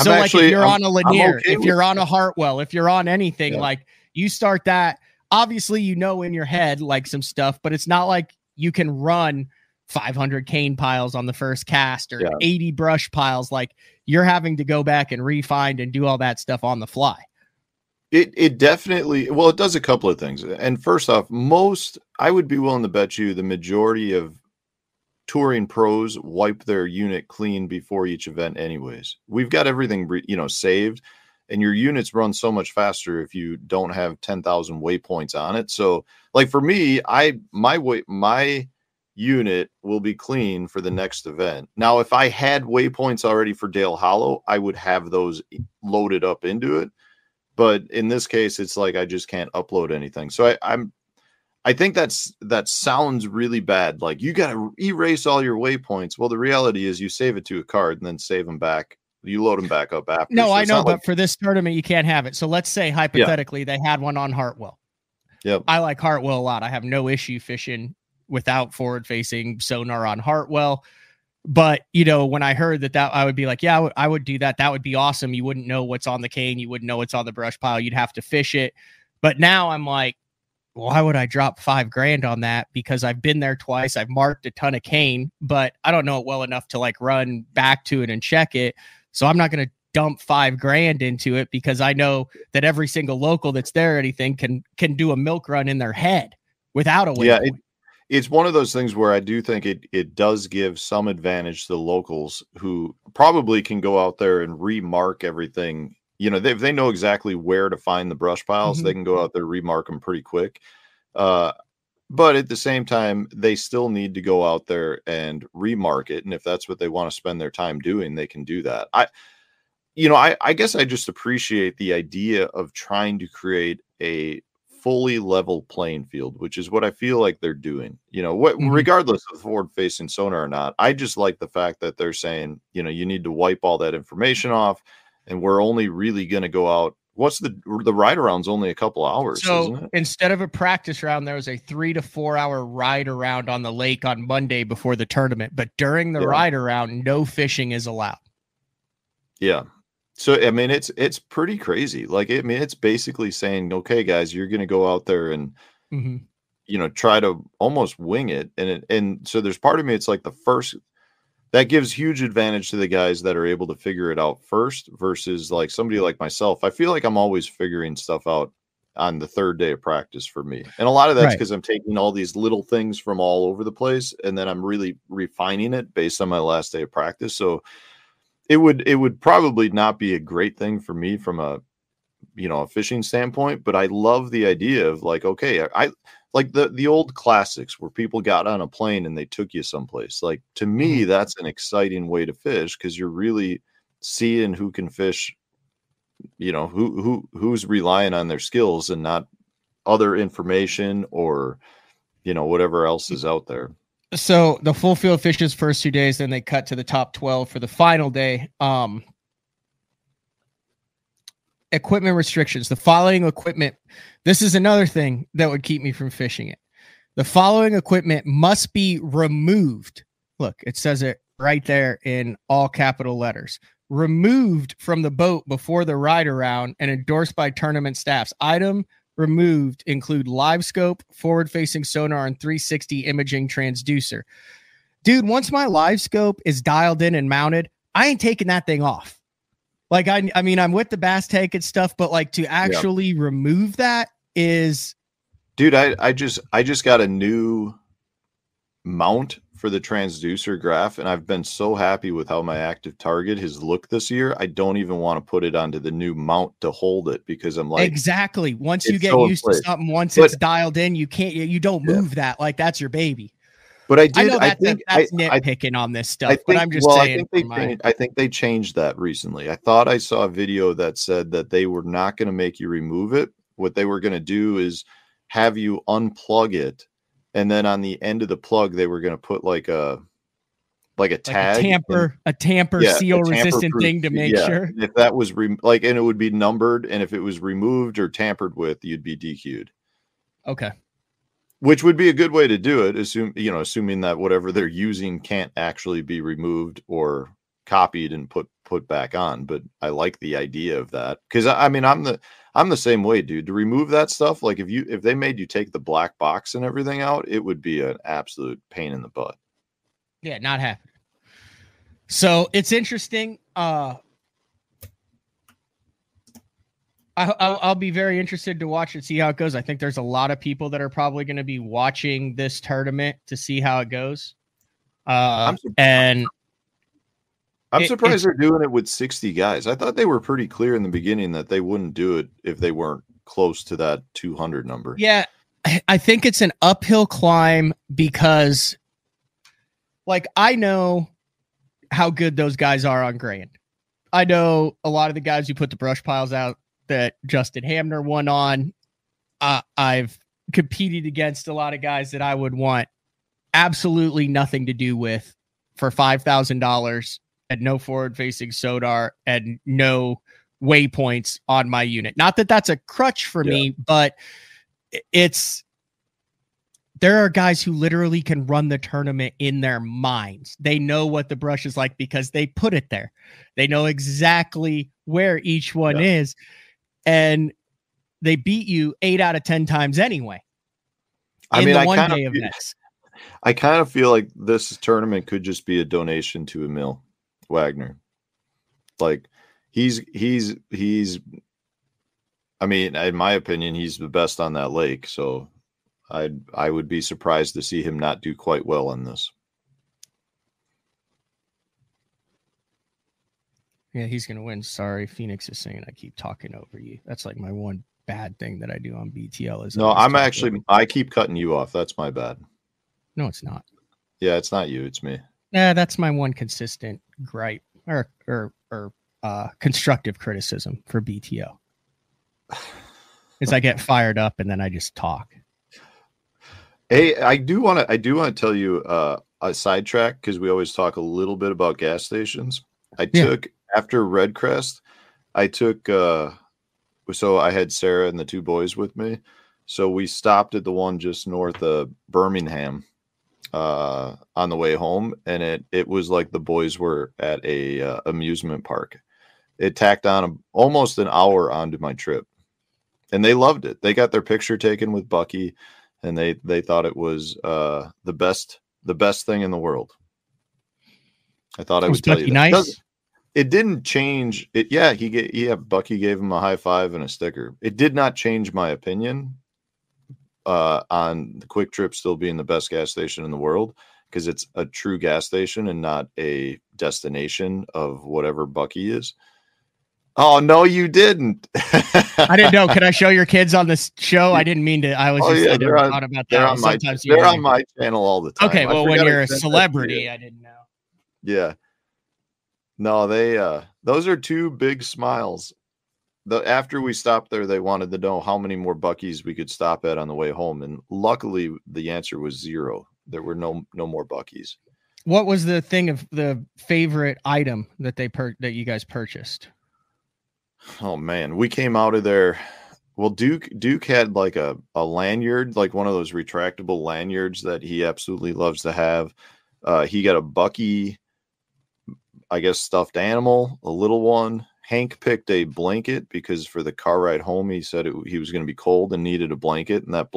So like if you're on a linear, okay if you're on a Hartwell, if you're on anything, like you start that, obviously, you know, in your head, like some stuff, but it's not like you can run 500 cane piles on the first cast or 80 brush piles. Like you're having to go back and refine and do all that stuff on the fly. It definitely, well, it does a couple of things. And first off, I would be willing to bet you the majority of touring pros wipe their unit clean before each event anyways. We've got everything, saved, and your units run so much faster if you don't have 10,000 waypoints on it. So like for me, my unit will be clean for the next event. Now, if I had waypoints already for Dale Hollow, I would have those loaded up into it. But in this case, it's like I just can't upload anything. So I think that sounds really bad. Like you got to erase all your waypoints. Well, the reality is you save it to a card and then save them back. You load them back up after. No, so I know, but for this tournament, you can't have it. So let's say hypothetically they had one on Hartwell. Yep. I like Hartwell a lot. I have no issue fishing without forward-facing sonar on Hartwell. But, when I heard that I would be like, yeah, I would do that. That would be awesome. You wouldn't know what's on the cane. You wouldn't know what's on the brush pile. You'd have to fish it. But now I'm like, why would I drop $5,000 on that? Because I've been there twice. I've marked a ton of cane, but I don't know it well enough to like run back to it and check it. So I'm not going to dump $5,000 into it because I know that every single local that's there or anything can do a milk run in their head without a waypoint. Yeah, it's one of those things where I do think it does give some advantage to the locals who probably can go out there and remark everything. If they know exactly where to find the brush piles, they can go out there, remark them pretty quick. But at the same time, they still need to go out there and remark it. And if that's what they want to spend their time doing, they can do that. I guess I just appreciate the idea of trying to create a fully level playing field, which is what I feel like they're doing, regardless of forward facing sonar or not. I just like the fact that they're saying, you need to wipe all that information off and we're only really going to go out. What's the ride around's only a couple hours. So isn't it? Instead of a practice round, there was a 3 to 4 hour ride around on the lake on Monday before the tournament, but during the ride around, no fishing is allowed. Yeah. So, I mean, it's pretty crazy. Like, I mean, it's basically saying, okay, guys, you're going to go out there and, try to almost wing it. And so there's part of me, it's like that gives huge advantage to the guys that are able to figure it out first versus like somebody like myself. I feel like I'm always figuring stuff out on the third day of practice for me. And a lot of that's because I'm taking all these little things from all over the place and then I'm really refining it based on my last day of practice. So it would probably not be a great thing for me from a fishing standpoint, but I love the idea of like, okay, I like the old classics where people got on a plane and they took you someplace. Like to me, that's an exciting way to fish because you're really seeing who can fish, who's relying on their skills and not other information or, whatever else is out there. So the full field fishes first 2 days, then they cut to the top 12 for the final day. Equipment restrictions. The following equipment. This is another thing that would keep me from fishing it. The following equipment must be removed. Look, it says it right there in all capital letters. Removed from the boat before the ride around and endorsed by tournament staffs. Item removed include live scope, forward-facing sonar, and 360 imaging transducer. Dude, once my live scope is dialed in and mounted, I ain't taking that thing off. Like, I mean, I'm with the bass tank and stuff, but like to actually remove that is... Dude, I just got a new mount for the transducer graph, and I've been so happy with how my active target has looked this year. I don't even want to put it onto the new mount to hold it because I'm like, exactly. Once you get used to something, it's dialed in, you don't move that. Like that's your baby. But I know that's nitpicking on this stuff, but I'm just saying. I think they changed that recently. I thought I saw a video that said that they were not going to make you remove it. What they were going to do is have you unplug it. And then on the end of the plug, they were going to put like a tag, a tamper seal resistant thing to make sure. If that was and it would be numbered. And if it was removed or tampered with, you'd be DQ'd. Okay. Which would be a good way to do it, assuming that whatever they're using can't actually be removed or copied and put back on. But I like the idea of that, because I mean I'm the same way, dude. To remove that stuff, like if they made you take the black box and everything out, it would be an absolute pain in the butt. Yeah, not happening. So it's interesting. I'll be very interested to watch and see how it goes. I think there's a lot of people that are probably going to be watching this tournament to see how it goes. I'm surprised they're doing it with 60 guys. I thought they were pretty clear in the beginning that they wouldn't do it if they weren't close to that 200 number. Yeah, I think it's an uphill climb because, like, I know how good those guys are on Grand. I know a lot of the guys who put the brush piles out that Justin Hamner won on. I've competed against a lot of guys that I would want absolutely nothing to do with for $5,000 and no forward facing SODAR and no waypoints on my unit. Not that that's a crutch for me, but there are guys who literally can run the tournament in their minds. They know what the brush is like because they put it there. They know exactly where each one is. And they beat you 8 out of 10 times anyway. I kind of feel like this tournament could just be a donation to Emil Wagner. Like he's I mean, in my opinion, he's the best on that lake. So I would be surprised to see him not do quite well on this. Yeah, he's going to win. Sorry, Phoenix is saying I keep talking over you. That's like my one bad thing that I do on BTL. I keep cutting you off. That's my bad. No, it's not. Yeah, it's not you. It's me. Nah, that's my one consistent gripe or constructive criticism for BTL. Is I get fired up and then I just talk. Hey, I do want to tell you a sidetrack, because we always talk a little bit about gas stations. After Redcrest, so I had Sarah and the 2 boys with me. So we stopped at the one just north of Birmingham on the way home. And it was like the boys were at a amusement park. It tacked on almost an hour onto my trip. And they loved it. They got their picture taken with Bucky, and they thought it was the best thing in the world. I thought I would tell you that. Nice? It didn't change it. Yeah, Bucky gave him a high five and a sticker. It did not change my opinion on the Quick Trip still being the best gas station in the world, because it's a true gas station and not a destination of whatever Bucky is. Oh, no, you didn't. I didn't know. Can I show your kids on this show? I didn't mean to. I was I never thought about that. They're on my channel all the time. Okay, well, when you're a celebrity, I didn't know. Yeah. No, those are 2 big smiles. After we stopped there, they wanted to know how many more Buckies we could stop at on the way home, and luckily the answer was 0. There were no more Buckies. What was the thing of the favorite item that that you guys purchased? Oh man, we came out of there. Well, Duke had like a lanyard, like one of those retractable lanyards that he absolutely loves to have. He got a Bucky, I guess, stuffed animal, a little one. Hank picked a blanket because for the car ride home, he said he was going to be cold and needed a blanket. And that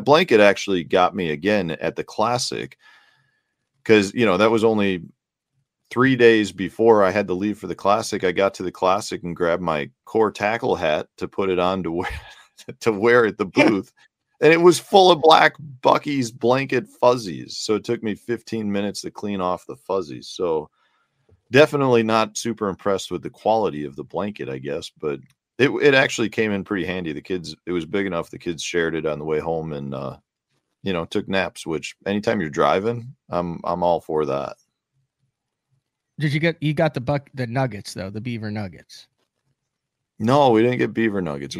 blanket actually got me again at the Classic, because, that was only 3 days before I had to leave for the Classic. I got to the Classic and grabbed my core tackle hat to put it on to wear at the booth. And it was full of black Bucky's blanket fuzzies. So it took me 15 minutes to clean off the fuzzies. So definitely not super impressed with the quality of the blanket, I guess, but it actually came in pretty handy. It was big enough the kids shared it on the way home and took naps, which anytime you're driving, I'm all for that. Did you got the nuggets though, the beaver nuggets? No, we didn't get beaver nuggets.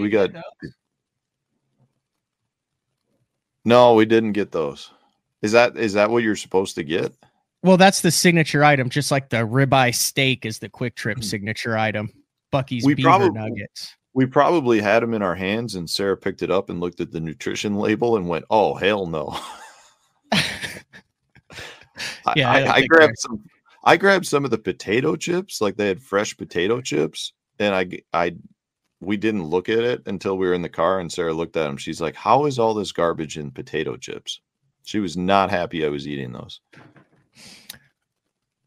No, we didn't get those. Is that what you're supposed to get? Well, that's the signature item, just like the ribeye steak is the Quick Trip signature item. Bucky's beaver nuggets. we probably had them in our hands, and Sarah picked it up and looked at the nutrition label and went, "Oh, hell no." Yeah, I grabbed some. I grabbed some of the potato chips, like they had fresh potato chips, and we didn't look at it until we were in the car, and Sarah looked at them. She's like, "How is all this garbage in potato chips?" She was not happy I was eating those.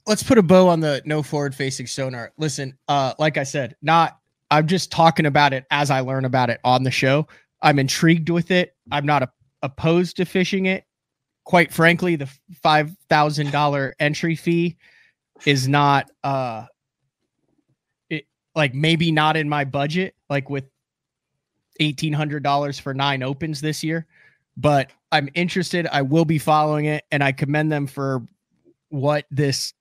Let's put a bow on the no forward-facing sonar. Listen, like I said, I'm just talking about it as I learn about it on the show. I'm intrigued with it. I'm not opposed to fishing it. Quite frankly, the $5,000 entry fee is not maybe not in my budget, like with $1,800 for 9 opens this year, but I'm interested. I will be following it, and I commend them for what this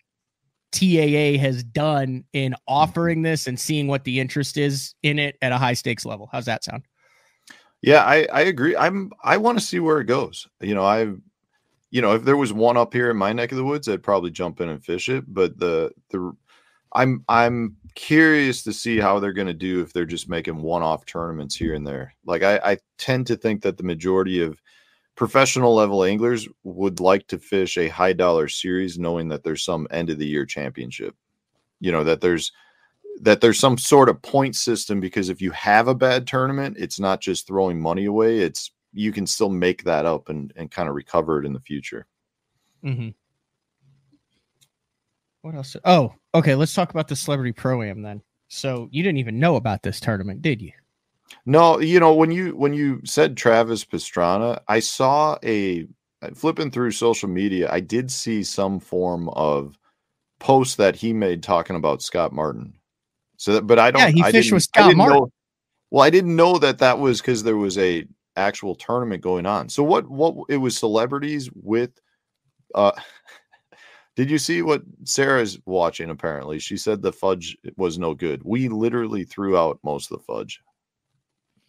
TAA has done in offering this and seeing what the interest is in it at a high stakes level. How's that sound? Yeah, I agree. I want to see where it goes. If there was one up here in my neck of the woods, I'd probably jump in and fish it. But I'm curious to see how they're going to do if they're just making one-off tournaments here and there. Like I tend to think that the majority of professional level anglers would like to fish a high dollar series, knowing that there's some end of the year championship, that there's some sort of point system, because if you have a bad tournament, it's not just throwing money away. You can still make that up and kind of recover it in the future. Mm-hmm. What else? Oh, okay. Let's talk about the Celebrity Pro-Am then. So you didn't even know about this tournament, did you? No, when you said Travis Pastrana, I saw flipping through social media, I did see some form of post that he made talking about Scott Martin. But I don't. Yeah, he fished with Scott Martin. I didn't know that was because there was a actual tournament going on. So what it was celebrities with. Did you see what Sarah's watching? Apparently, she said the fudge was no good. We literally threw out most of the fudge,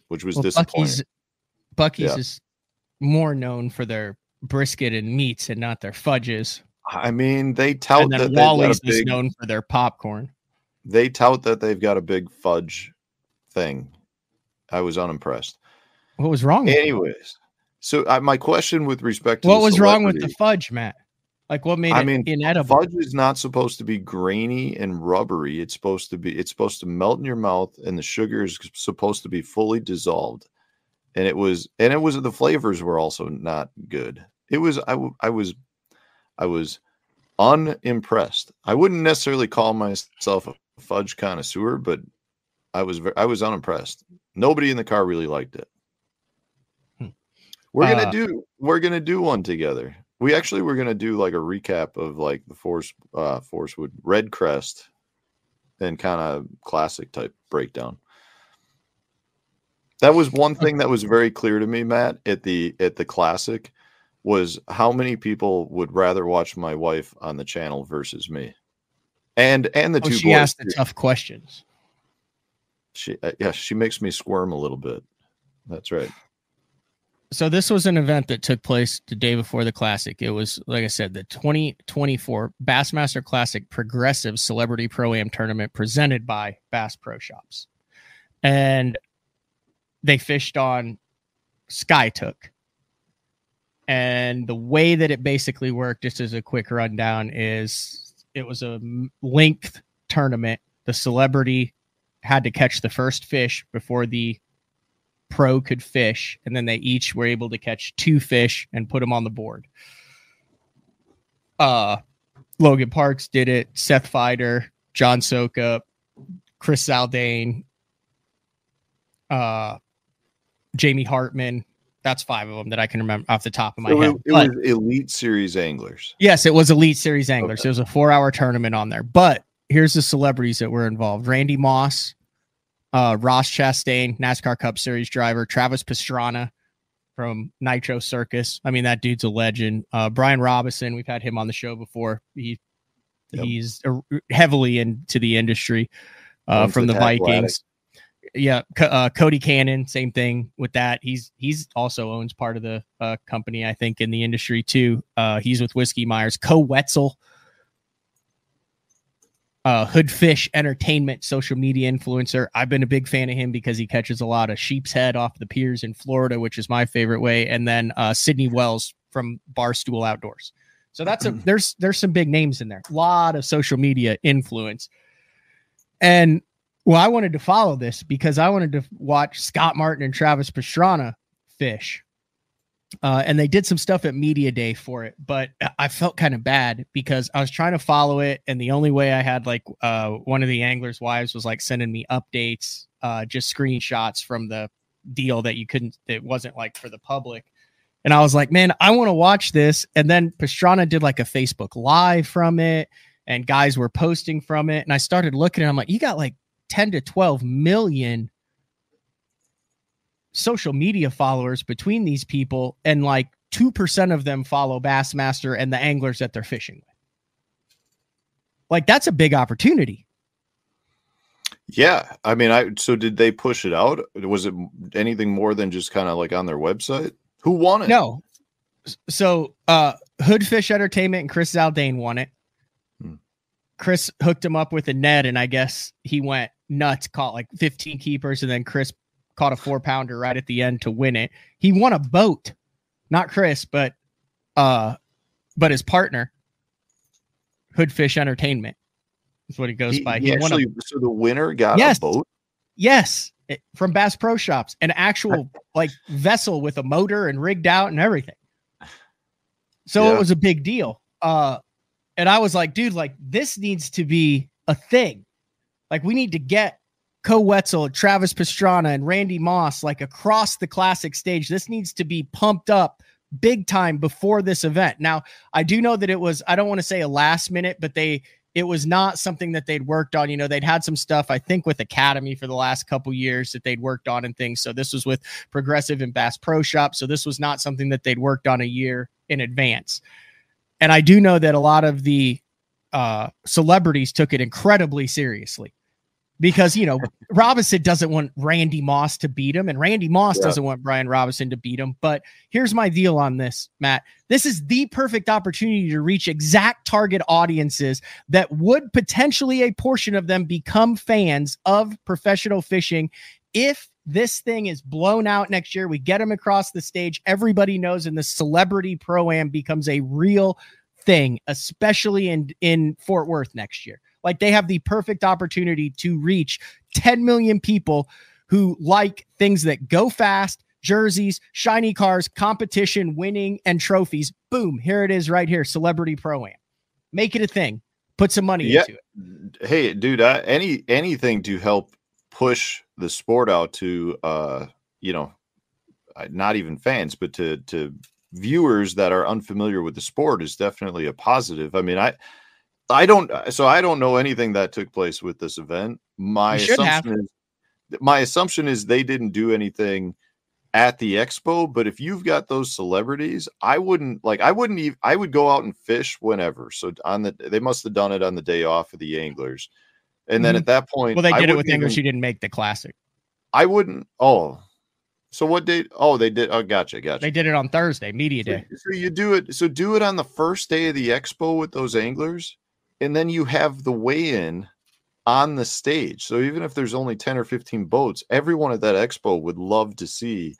which was disappointing. Buc-ee's is more known for their brisket and meats and not their fudges. I mean, they tout that Wally's is known for their popcorn. They tout that they've got a big fudge thing. I was unimpressed. What was wrong with Anyways, so my question with respect to what was wrong with the fudge, Matt? Like what made it inedible? Fudge is not supposed to be grainy and rubbery. It's supposed to melt in your mouth, and the sugar is supposed to be fully dissolved. And the flavors were also not good. I was unimpressed. I wouldn't necessarily call myself a fudge connoisseur, but I was unimpressed. Nobody in the car really liked it. We're gonna do one together. We actually were gonna do like a recap of like the Forcewood Red Crest and kind of classic type breakdown. That was one thing that was very clear to me, Matt, at the classic, was how many people would rather watch my wife on the channel versus me. And the two boys. She asked the tough questions. She makes me squirm a little bit. That's right. So this was an event that took place the day before the Classic. It was, like I said, the 2024 Bassmaster Classic Progressive Celebrity Pro-Am Tournament presented by Bass Pro Shops. And they fished on Skytook. And the way that it basically worked, just as a quick rundown, is it was a length tournament. The celebrity had to catch the first fish before the pro could fish, and then they each were able to catch 2 fish and put them on the board. Logan Parks did it, Seth Feider, John Soka, Chris Zaldane, Jamie Hartman. That's 5 of them that I can remember off the top of my head. It was Elite Series Anglers. Yes, it was Elite Series Anglers. Okay. It was a 4-hour tournament on there. But here's the celebrities that were involved. Randy Moss, Ross Chastain, NASCAR Cup Series driver, Travis Pastrana from Nitro Circus. I mean, that dude's a legend. Brian Robinson, we've had him on the show before. He's heavily into the industry from the Vikings. Yeah, Cody Cannon, same thing with that. He's also owns part of the company, I think, in the industry too. He's with Whiskey Myers. Co Wetzel. Hood Fish Entertainment, social media influencer. I've been a big fan of him because he catches a lot of sheep's head off the piers in Florida, which is my favorite way. And then Sydney Wells from Barstool Outdoors. So that's there's some big names in there. A lot of social media influence. And well, I wanted to follow this because I wanted to watch Scott Martin and Travis Pastrana fish. And they did some stuff at Media Day for it, but I felt kind of bad because I was trying to follow it. And the only way I had like one of the anglers' wives was like sending me updates, just screenshots from the deal that it wasn't like for the public. And I was like, man, I want to watch this. And then Pastrana did like a Facebook Live from it and guys were posting from it. And I started looking and I'm like, you got like 10 to 12 million social media followers between these people, and like 2% of them follow Bassmaster and the anglers that they're fishing with. Like, that's a big opportunity. Yeah. I mean, so did they push it out? Was it anything more than just kind of like on their website? Who won it? No. So Hood Fish Entertainment and Chris Zaldane won it. Chris hooked him up with a net, and I guess he went nuts, caught like 15 keepers, and then Chris caught a 4-pounder right at the end to win it. He won a boat, not Chris, but his partner, Hood Fish Entertainment. That's what he goes by. So the winner got a boat? Yes. From Bass Pro Shops, an actual like vessel with a motor and rigged out and everything. So it was a big deal. And I was like, dude, like this needs to be a thing. Like we need to get Co Wetzel, Travis Pastrana, and Randy Moss like across the classic stage. This needs to be pumped up big time before this event. Now, I do know that it was, I don't want to say a last minute, but it was not something that they'd worked on. You know, they'd had some stuff, I think, with Academy for the last couple years that they'd worked on and things. So this was with Progressive and Bass Pro Shop. So this was not something that they'd worked on a year in advance. And I do know that a lot of the celebrities took it incredibly seriously. Because, you know, Robinson doesn't want Randy Moss to beat him, and Randy Moss doesn't want Brian Robinson to beat him. But here's my deal on this, Matt. This is the perfect opportunity to reach exact target audiences that would potentially a portion of them become fans of professional fishing. If this thing is blown out next year, we get them across the stage, everybody knows, and the celebrity pro-am becomes a real thing, especially in Fort Worth next year. Like they have the perfect opportunity to reach 10 million people who like things that go fast, jerseys, shiny cars, competition, winning, and trophies. Boom. Here it is right here. Celebrity Pro-Am. Make it a thing. Put some money into it. Hey, dude, anything to help push the sport out to, not even fans, but to viewers that are unfamiliar with the sport is definitely a positive. I mean, I don't know anything that took place with this event. My assumption is they didn't do anything at the expo, but if you've got those celebrities, I would go out and fish whenever. So they must have done it on the day off of the anglers. And then at that point, well, they did it with anglers who didn't make the classic. I wouldn't. Oh, so what date? Oh, they did. Oh, gotcha. They did it on Thursday, Media Day. So you do it. So do it on the first day of the expo with those anglers. And then you have the weigh-in on the stage. So even if there's only 10 or 15 boats, everyone at that expo would love to see,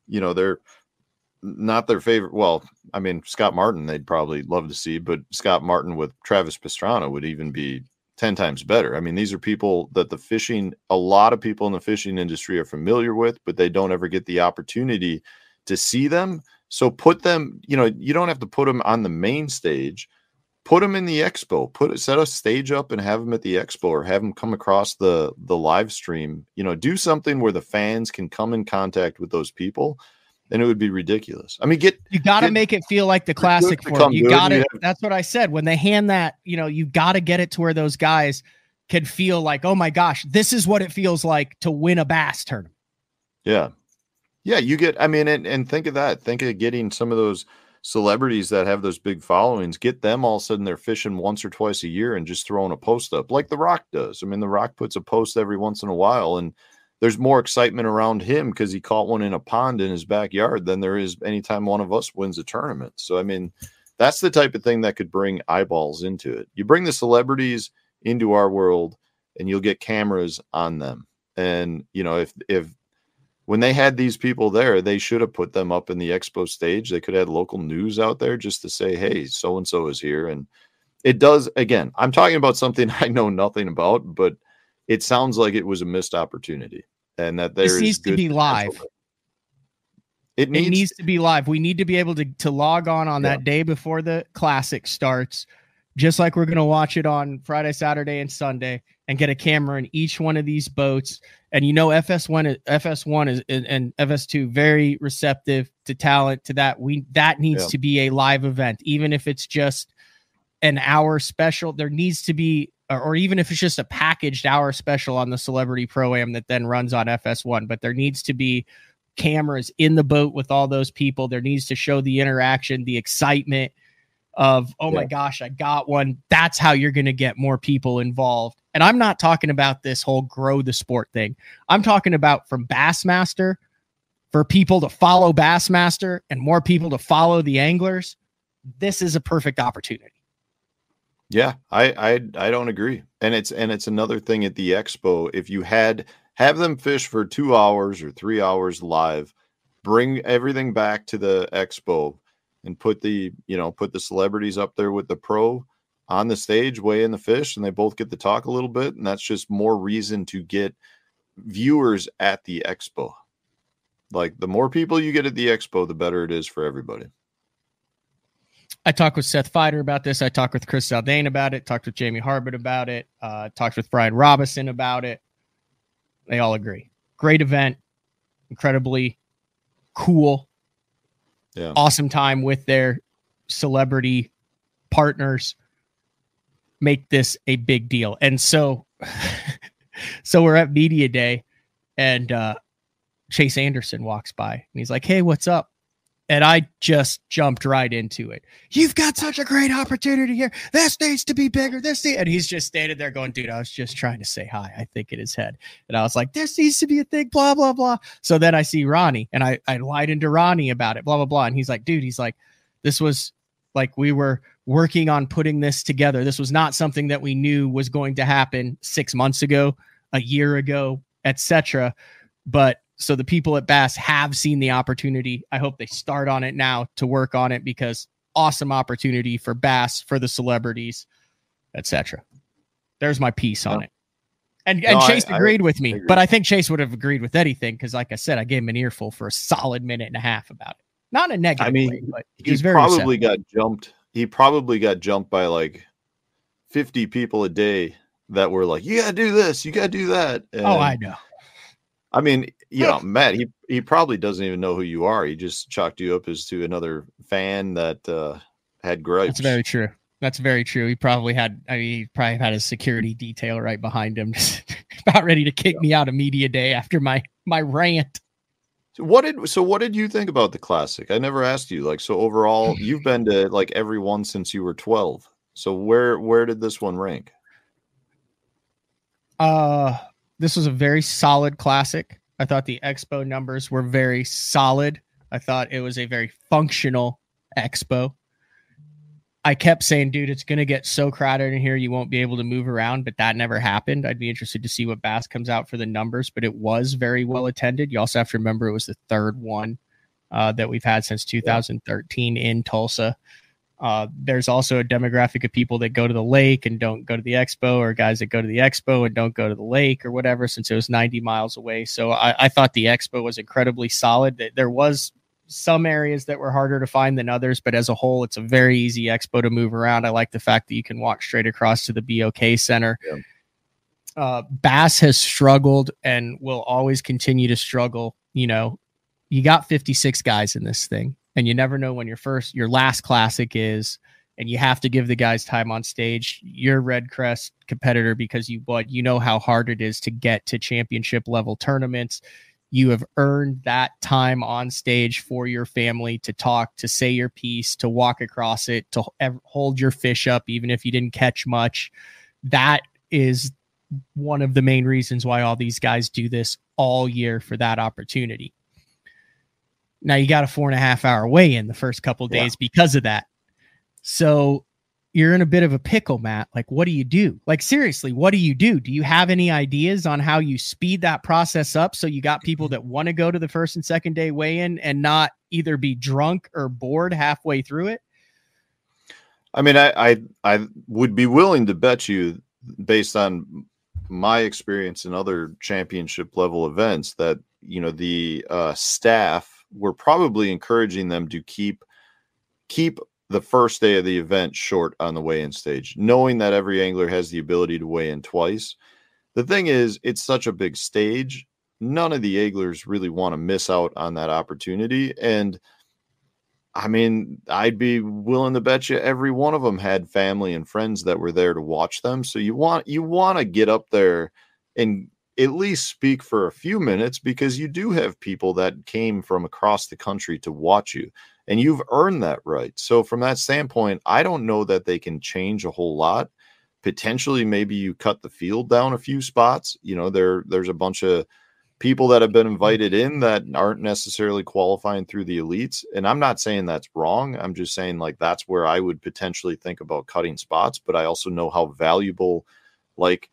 they're not their favorite. Well, I mean, Scott Martin, they'd probably love to see, but Scott Martin with Travis Pastrana would even be 10 times better. I mean, these are people that a lot of people in the fishing industry are familiar with, but they don't ever get the opportunity to see them. So put them, you don't have to put them on the main stage. Put them in the expo, set a stage up and have them at the expo, or have them come across the live stream, do something where the fans can come in contact with those people, and it would be ridiculous. I mean, you got to make it feel like the classic for them. You got it. That's what I said. When they hand that, you got to get it to where those guys can feel like, oh my gosh, this is what it feels like to win a bass tournament. Yeah. Yeah. And think of that. Think of getting some of those celebrities that have those big followings, get them all of a sudden they're fishing once or twice a year and just throwing a post up like The Rock does. I mean, The Rock puts a post every once in a while, and there's more excitement around him because he caught one in a pond in his backyard than there is anytime one of us wins a tournament. So, I mean, that's the type of thing that could bring eyeballs into it. You bring the celebrities, into our world, and you'll get cameras on them. And, you know, if when they had these people there, they should have put them up in the expo stage. They could have had local news out there just to say, hey, so-and-so is here. And it does, again, I'm talking about something I know nothing about, but it sounds like it was a missed opportunity, and that this needs to be live. It needs to be live. We need to be able to log on that day before the classic starts, just like we're going to watch it on Friday, Saturday, and Sunday, and get a camera in each one of these boats. And you know, FS1 is and FS2 very receptive to talent, to that. That needs to be a live event, even if it's just an hour special. There needs to be, or even if it's just a packaged hour special on the Celebrity Pro-Am that then runs on FS1, but there needs to be cameras in the boat with all those people. There needs to show the interaction, the excitement of, oh my gosh, I got one. That's how you're going to get more people involved. And I'm not talking about this whole grow the sport thing. I'm talking about from Bassmaster, for people to follow Bassmaster and more people to follow the anglers. This is a perfect opportunity. Yeah, I don't agree. And it's another thing at the expo. If you have them fish for 2 hours or 3 hours live, bring everything back to the expo and put the celebrities up there with the pro on the stage, weighing the fish, and they both get to talk a little bit. And that's just more reason to get viewers at the expo. Like, the more people you get at the expo, the better it is for everybody. I talked with Seth Feider about this. I talked with Chris Zaldane about it. Talked with Jamie Harbert about it. Talked with Brian Robinson about it. They all agree. Great event. Incredibly cool. Yeah. Awesome time with their celebrity partners. Make this a big deal. And so we're at Media Day, and Chase Anderson walks by, and he's like, hey, what's up? And I just jumped right into it. You've got such a great opportunity here. This needs to be bigger. And he's just standing there going, dude, I was just trying to say hi, I think, in his head. And I was like, this needs to be a thing, blah, blah, blah. So then I see Ronnie, and I lied into Ronnie about it, blah, blah, blah. And he's like, dude, this was like, we were working on putting this together. This was not something that we knew was going to happen 6 months ago, a year ago, etc. But so the people at Bass have seen the opportunity. I hope they start on it now to work on it, because awesome opportunity for Bass, for the celebrities, etc. There's my piece on it. And Chase agreed with me, but I think Chase would have agreed with anything, because, like I said, I gave him an earful for a solid minute and a half about it. Not in a negative way, but he was very probably got jumped. He probably got jumped by like 50 people a day that were like, you got to do this, you got to do that. And, I know. I mean, Matt, he probably doesn't even know who you are. He just chalked you up as to another fan that had gripes. That's very true. That's very true. He probably had his security detail right behind him, about ready to kick me out of Media Day after my rant. So what did you think about the Classic? I never asked you. Like, so overall, you've been to like every one since you were 12. So where did this one rank? This was a very solid Classic. I thought the expo numbers were very solid. I thought it was a very functional expo. I kept saying, dude, it's going to get so crowded in here, you won't be able to move around, but that never happened. I'd be interested to see what Bass comes out for the numbers, but it was very well attended. You also have to remember it was the third one that we've had since 2013 in Tulsa. There's also a demographic of people that go to the lake and don't go to the expo, or guys that go to the expo and don't go to the lake or whatever, since it was 90 miles away. So I thought the expo was incredibly solid. There was some areas that were harder to find than others, but as a whole, it's a very easy expo to move around. I like the fact that you can walk straight across to the BOK Center. Yeah. Bass has struggled and will always continue to struggle. You know, you got 56 guys in this thing, and you never know when your last Classic is, and you have to give the guys time on stage. You're Red Crest competitor because you know how hard it is to get to championship level tournaments. You have earned that time on stage for your family to talk, to say your piece, to walk across it, to hold your fish up, even if you didn't catch much. That is one of the main reasons why all these guys do this all year, for that opportunity. Now you got a 4.5 hour weigh-in the first couple of days because of that. So, you're in a bit of a pickle, Matt. Like, what do you do? Like, seriously, what do you do? Do you have any ideas on how you speed that process up so you got people that want to go to the first and second day weigh-in and not either be drunk or bored halfway through it? I mean, I would be willing to bet you, based on my experience in other championship level events, that, you know, the staff were probably encouraging them to keep the first day of the event short on the weigh-in stage, knowing that every angler has the ability to weigh in twice. The thing is, it's such a big stage. None of the anglers really want to miss out on that opportunity. And I mean, I'd be willing to bet you every one of them had family and friends that were there to watch them. So you want to get up there and at least speak for a few minutes, because you do have people that came from across the country to watch you, and you've earned that right. So from that standpoint, I don't know that they can change a whole lot. Potentially, maybe you cut the field down a few spots. You know, there's a bunch of people that have been invited in that aren't necessarily qualifying through the elites. And I'm not saying that's wrong. I'm just saying, like, that's where I would potentially think about cutting spots. But I also know how valuable, like,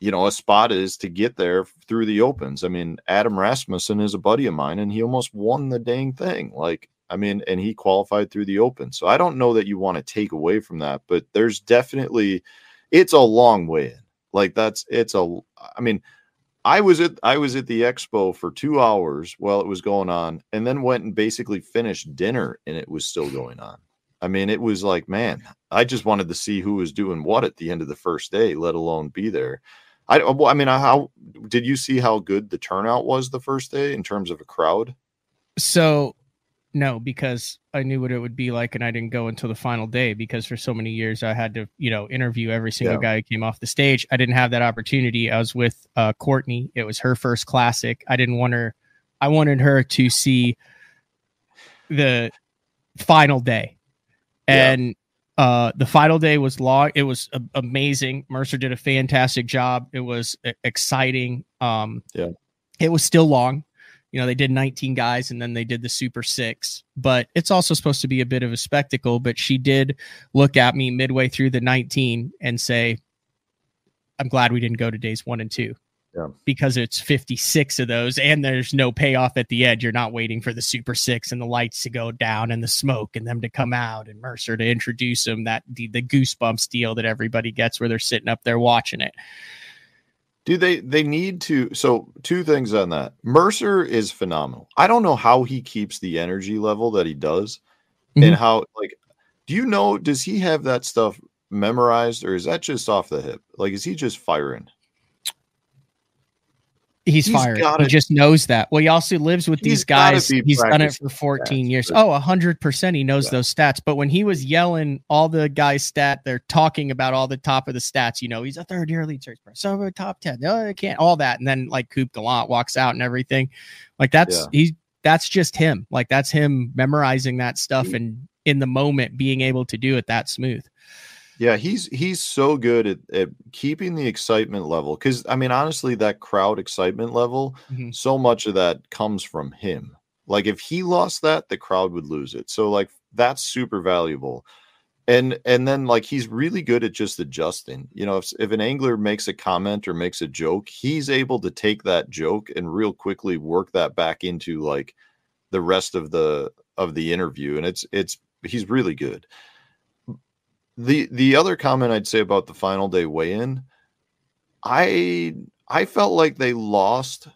you know, a spot is to get there through the opens. I mean, Adam Rasmussen is a buddy of mine, and he almost won the dang thing. Like, I mean, and he qualified through the open. So I don't know that you want to take away from that, but there's definitely, it's a long way in. Like, I mean, I was at the expo for 2 hours while it was going on, and then went and basically finished dinner, and it was still going on. I mean, it was like, man, I just wanted to see who was doing what at the end of the first day, let alone be there. I mean, how did you see how good the turnout was the first day in terms of a crowd? So no, because I knew what it would be like, and I didn't go until the final day, because for so many years I had to, you know, interview every single guy who came off the stage. I didn't have that opportunity. I was with Courtney. It was her first classic. I wanted her to see the final day. And the final day was long. It was amazing. Mercer did a fantastic job. It was exciting. It was still long. You know, they did 19 guys, and then they did the Super 6, but it's also supposed to be a bit of a spectacle. But she did look at me midway through the 19 and say, I'm glad we didn't go to days 1 and 2. Because it's 56 of those, and there's no payoff at the edge. You're not waiting for the Super 6 and the lights to go down and the smoke and them to come out and Mercer to introduce them, that the goosebumps deal that everybody gets where they're sitting up there watching it. Do they need to? So 2 things on that. Mercer is phenomenal. I don't know how he keeps the energy level that he does, and how, like, do you know, does he have that stuff memorized, or is that just off the hip? Like, is he just firing? He's fired. He just knows that. Well, he also lives with these guys. He's done it for 14 years. Oh, 100%. He knows those stats. But when he was yelling all the guys' they're talking about all the top of the stats. You know, he's a 3rd-year elite search pro, so top 10. No, I can't. All that, and then like Coupe Gallant walks out and everything. Like that's just him. Like that's him memorizing that stuff and in the moment being able to do it that smooth. Yeah, he's so good at keeping the excitement level. Because, I mean, honestly, that crowd excitement level, so much of that comes from him. Like, if he lost that, the crowd would lose it. So, like, that's super valuable. And then, like, he's really good at just adjusting. You know, if an angler makes a comment or makes a joke, he's able to take that joke and real quickly work that back into, like, the rest of the interview. And he's really good. The other comment I'd say about the final day weigh-in, I felt like they lost.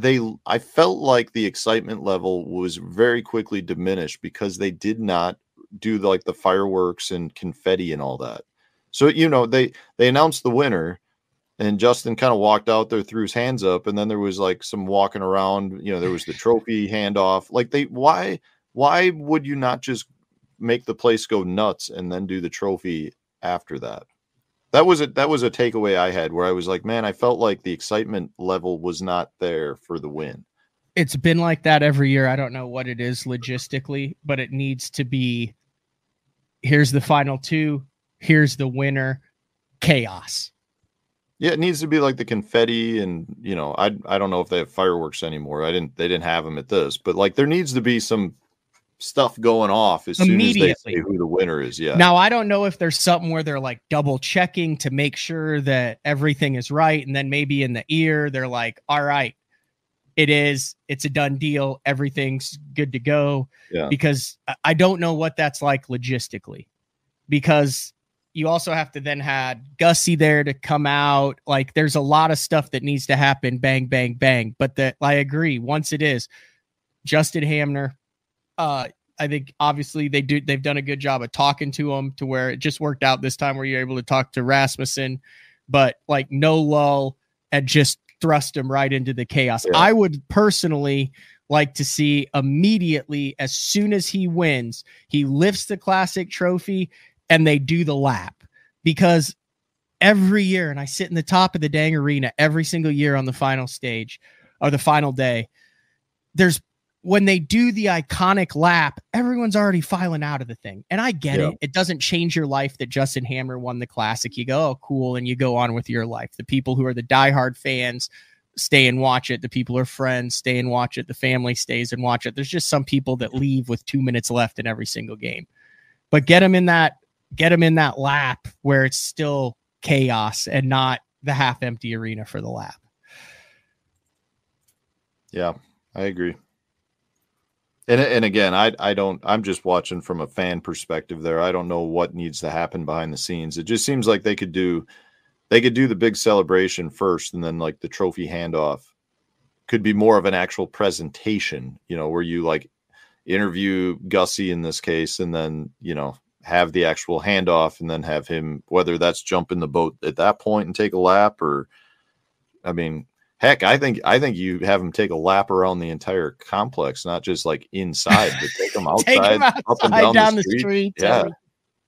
I felt like the excitement level was very quickly diminished because they did not do the fireworks and confetti and all that. So, you know, they announced the winner, and Justin kind of walked out there, threw his hands up, and then there was like some walking around. You know, there was the trophy handoff. Like, why would you not just make the place go nuts and then do the trophy after that? That was a takeaway I had, where I was like, man, I felt like the excitement level was not there for the win. It's been like that every year. I don't know what it is logistically, but it needs to be, here's the final 2, here's the winner, chaos. Yeah, it needs to be like the confetti, and, you know, I don't know if they have fireworks anymore. They didn't have them at this, but like there needs to be some stuff going off as soon as they say who the winner is. Yeah. Now, I don't know if there's something where they're like double checking to make sure that everything is right. And then maybe in the ear, they're like, all right, it's a done deal. Everything's good to go. Yeah. Because I don't know what that's like logistically, because you also have to then have Gussie there to come out. Like, there's a lot of stuff that needs to happen. Bang, bang, bang. But I agree. Once it is Justin Hamner, I think obviously they've done a good job of talking to him to where it just worked out this time where you're able to talk to Rasmussen, but like no lull and just thrust him right into the chaos. Yeah. I would personally like to see immediately, as soon as he wins, he lifts the classic trophy and they do the lap, because every year, and I sit in the top of the dang arena every single year on the final stage or the final day, when they do the iconic lap, everyone's already filing out of the thing. And I get it. It doesn't change your life that Justin Hamner won the classic. You go, oh, cool. And you go on with your life. The people who are the diehard fans stay and watch it. The people who are friends stay and watch it. The family stays and watch it. There's just some people that leave with 2 minutes left in every single game, but get them in that lap where it's still chaos and not the half empty arena for the lap. Yeah, I agree. And again, I'm just watching from a fan perspective there. I don't know what needs to happen behind the scenes. It just seems like they could do the big celebration first, and then like the trophy handoff could be more of an actual presentation, where you like interview Gussie in this case, and then, have the actual handoff, and then have him, whether that's jump in the boat at that point and take a lap, or, I mean, heck, I think you have them take a lap around the entire complex, not just like inside, but take them outside, up and down the street. Yeah.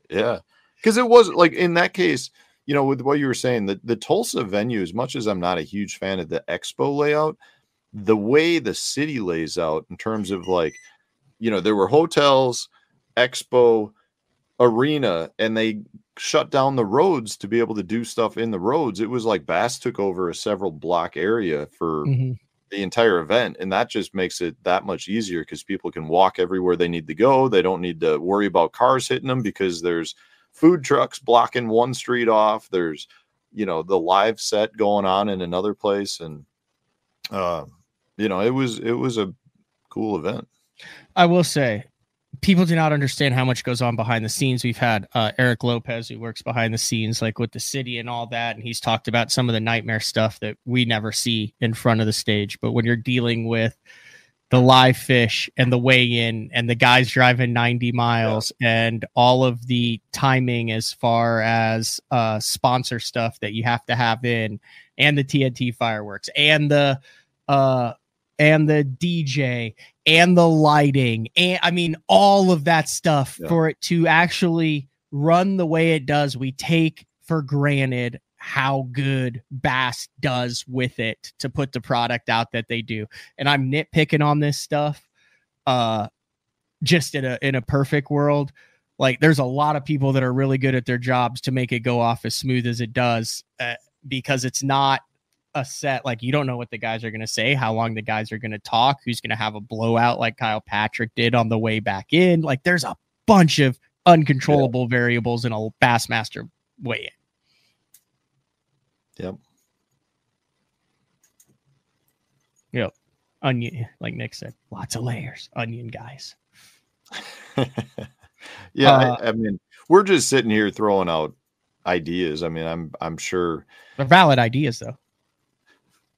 Yeah. Because it was like, in that case, with what you were saying, the Tulsa venue, as much as I'm not a huge fan of the expo layout, the way the city lays out in terms of like, there were hotels, expo, arena, and they shut down the roads to be able to do stuff in the roads. It was like Bass took over a several block area for the entire event, and that just makes it that much easier because people can walk everywhere they need to go. They don't need to worry about cars hitting them because there's food trucks blocking one street off. There's the live set going on in another place, and it was a cool event. I will say, people do not understand how much goes on behind the scenes. We've had Eric Lopez, who works behind the scenes, like with the city and all that. And he's talked about some of the nightmare stuff that we never see in front of the stage. But when you're dealing with the live fish and the weigh-in and the guys driving 90 miles and all of the timing as far as sponsor stuff that you have to have in, and the TNT fireworks and the DJ and the lighting, and I mean all of that stuff, for it to actually run the way it does, we take for granted how good Bass does with it to put the product out that they do. And I'm nitpicking on this stuff. Just in a perfect world, like there's a lot of people that are really good at their jobs to make it go off as smooth as it does, because it's not a set. Like, you don't know what the guys are going to say, how long the guys are going to talk, who's going to have a blowout like Kyle Patrick did on the way back in. Like, there's a bunch of uncontrollable variables in a Bassmaster weigh-in. Yep. Onion, like Nick said, lots of layers. Onion guys. I mean, we're just sitting here throwing out ideas. I mean, I'm sure they're valid ideas, though.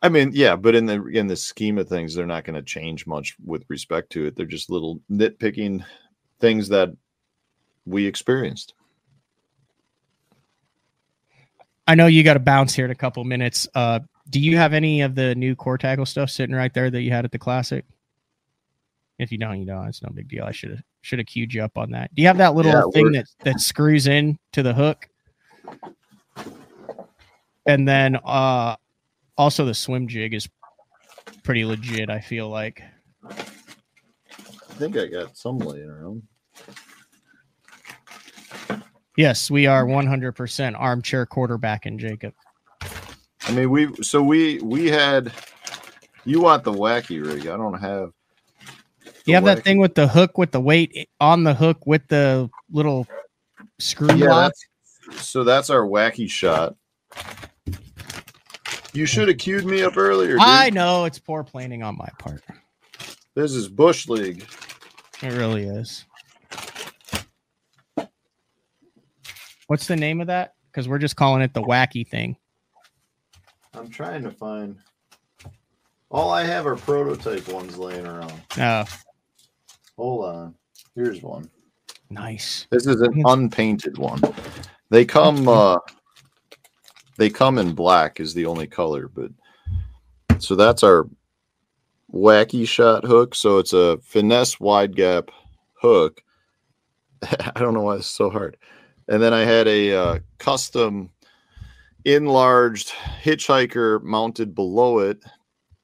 I mean, yeah, but in the scheme of things, they're not going to change much with respect to it. They're just little nitpicking things that we experienced. I know you got to bounce here in a couple minutes. Do you have any of the new core tackle stuff sitting right there that you had at the Classic? If you don't, it's no big deal. I should have queued you up on that. Do you have that little thing that screws in to the hook? And then also the swim jig is pretty legit, I feel like. I think I got some laying around. Yes, we are 100% armchair quarterbacking, Jacob. I mean, we had, you want the wacky rig. I don't have You have that thing with the hook with the weight on the hook with the little screw lock? That's our wacky shot. You should have queued me up earlier, dude. I know, it's poor planning on my part. This is Bush League. It really is. What's the name of that? Because we're just calling it the wacky thing. I'm trying to find. All I have are prototype ones laying around. Oh. Hold on. Here's one. Nice. This is an unpainted one. They come in black is the only color, but so that's our wacky shot hook. So it's a finesse wide gap hook. I don't know why it's so hard. And then I had a custom enlarged hitchhiker mounted below it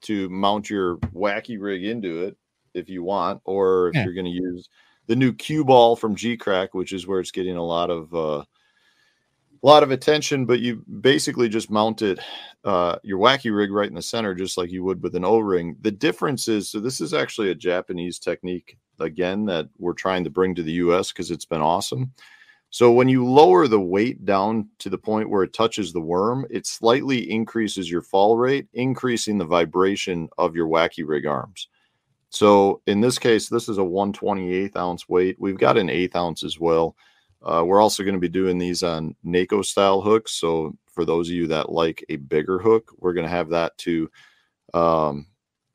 to mount your wacky rig into it if you want, or if you're going to use the new cue ball from G-Crack, which is where it's getting a lot of attention, but you basically just mount it, your wacky rig right in the center, just like you would with an O-ring. The difference is, so this is actually a Japanese technique, again, that we're trying to bring to the US because it's been awesome. So when you lower the weight down to the point where it touches the worm, it slightly increases your fall rate, increasing the vibration of your wacky rig arms. So in this case, this is a 1/28 ounce weight. We've got an 1/8 ounce as well. We're also going to be doing these on NACO style hooks. So for those of you that like a bigger hook, we're going to have that too. But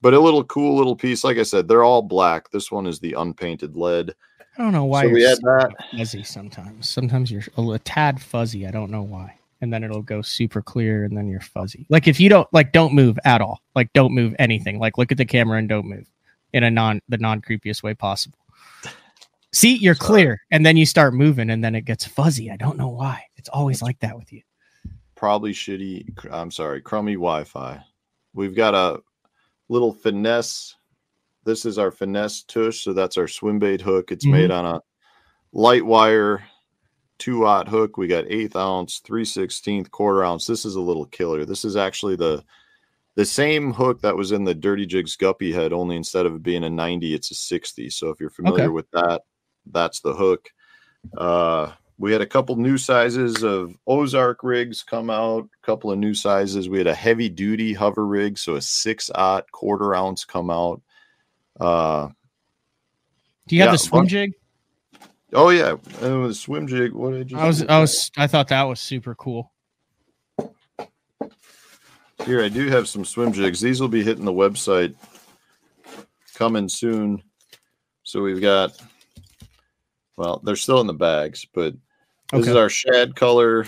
a little cool little piece. Like I said, they're all black. This one is the unpainted lead. I don't know why so you're so fuzzy sometimes. Sometimes you're a tad fuzzy. I don't know why. And then it'll go super clear and then you're fuzzy. Like if you don't move at all. Like don't move anything. Like look at the camera and don't move in the non-creepiest way possible. See, you're clear, and then you start moving, and then it gets fuzzy. I don't know why. It's always like that with you. Probably crummy Wi-Fi. We've got a little finesse. This is our finesse tush, so that's our swim bait hook. It's made on a light wire 2-aught hook. We got 1/8 ounce, 3/16, 1/4 ounce. This is a little killer. This is actually the same hook that was in the Dirty Jigs Guppy head, only instead of it being a 90, it's a 60. So if you're familiar with that, that's the hook. We had a couple new sizes of Ozark rigs come out, a couple of new sizes. We had a heavy duty hover rig, so a 6/aught 1/4 ounce come out. Do you have the swim jig? Oh yeah, and with the swim jig. What did you? I thought that was super cool. Here, I do have some swim jigs. These will be hitting the website coming soon. So we've got, well, they're still in the bags, but this is our shad color.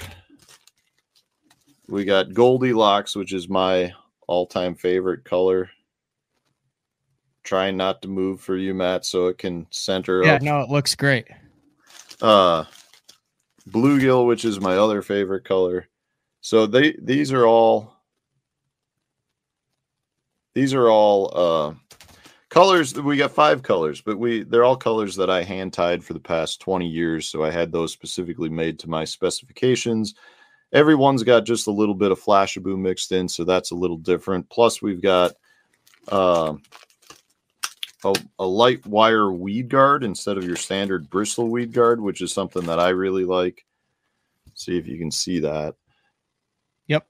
We got Goldilocks, which is my all-time favorite color. Trying not to move for you, Matt, so it can center up. Yeah, no, it looks great. Bluegill, which is my other favorite color. So these are all colors. We got 5 colors, but they're all colors that I hand tied for the past 20 years. So I had those specifically made to my specifications. Everyone's got just a little bit of Flashaboo mixed in, so that's a little different. Plus we've got a light wire weed guard instead of your standard bristle weed guard, which is something that I really like. See if you can see that. Yep.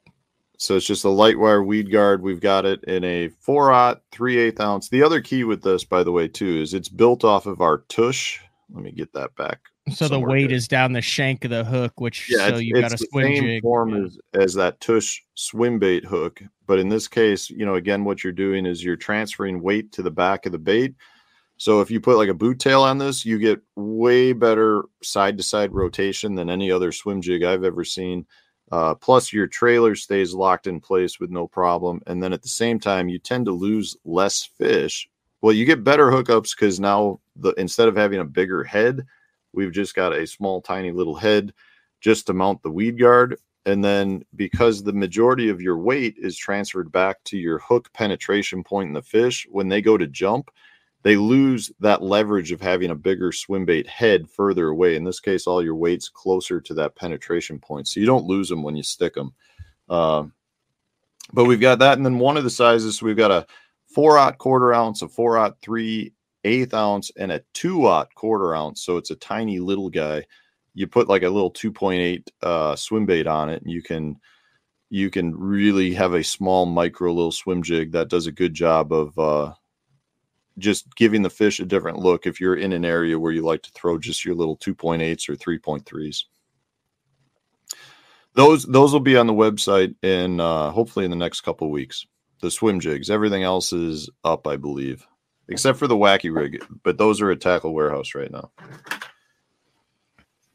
So it's just a light wire weed guard. We've got it in a 4/aught 3/8 ounce. The other key with this, by the way, too, is it's built off of our tush. Let me get that back. So the weight is down the shank of the hook, which so you got a swim jig. Form as that tush swim bait hook. But in this case, again, what you're doing is you're transferring weight to the back of the bait. So if you put like a boot tail on this, you get way better side-to-side rotation than any other swim jig I've ever seen. Plus your trailer stays locked in place with no problem. And then at the same time, you tend to lose less fish. Well, you get better hookups because now instead of having a bigger head, we've just got a small, tiny little head just to mount the weed guard. And then because the majority of your weight is transferred back to your hook penetration point in the fish, when they go to jump, they lose that leverage of having a bigger swim bait head further away. In this case, all your weight's closer to that penetration point. So you don't lose them when you stick them. But we've got that. And then one of the sizes, we've got a 4/aught 1/4 ounce, a 4/aught 3 1/8 ounce and a 2-aught 1/4 ounce. So it's a tiny little guy. You put like a little 2.8 swim bait on it, and you can really have a small micro little swim jig that does a good job of just giving the fish a different look if you're in an area where you like to throw just your little 2.8s or 3.3s. Those will be on the website in hopefully in the next couple of weeks. The swim jigs, everything else is up, I believe, except for the wacky rig, but those are at Tackle Warehouse right now.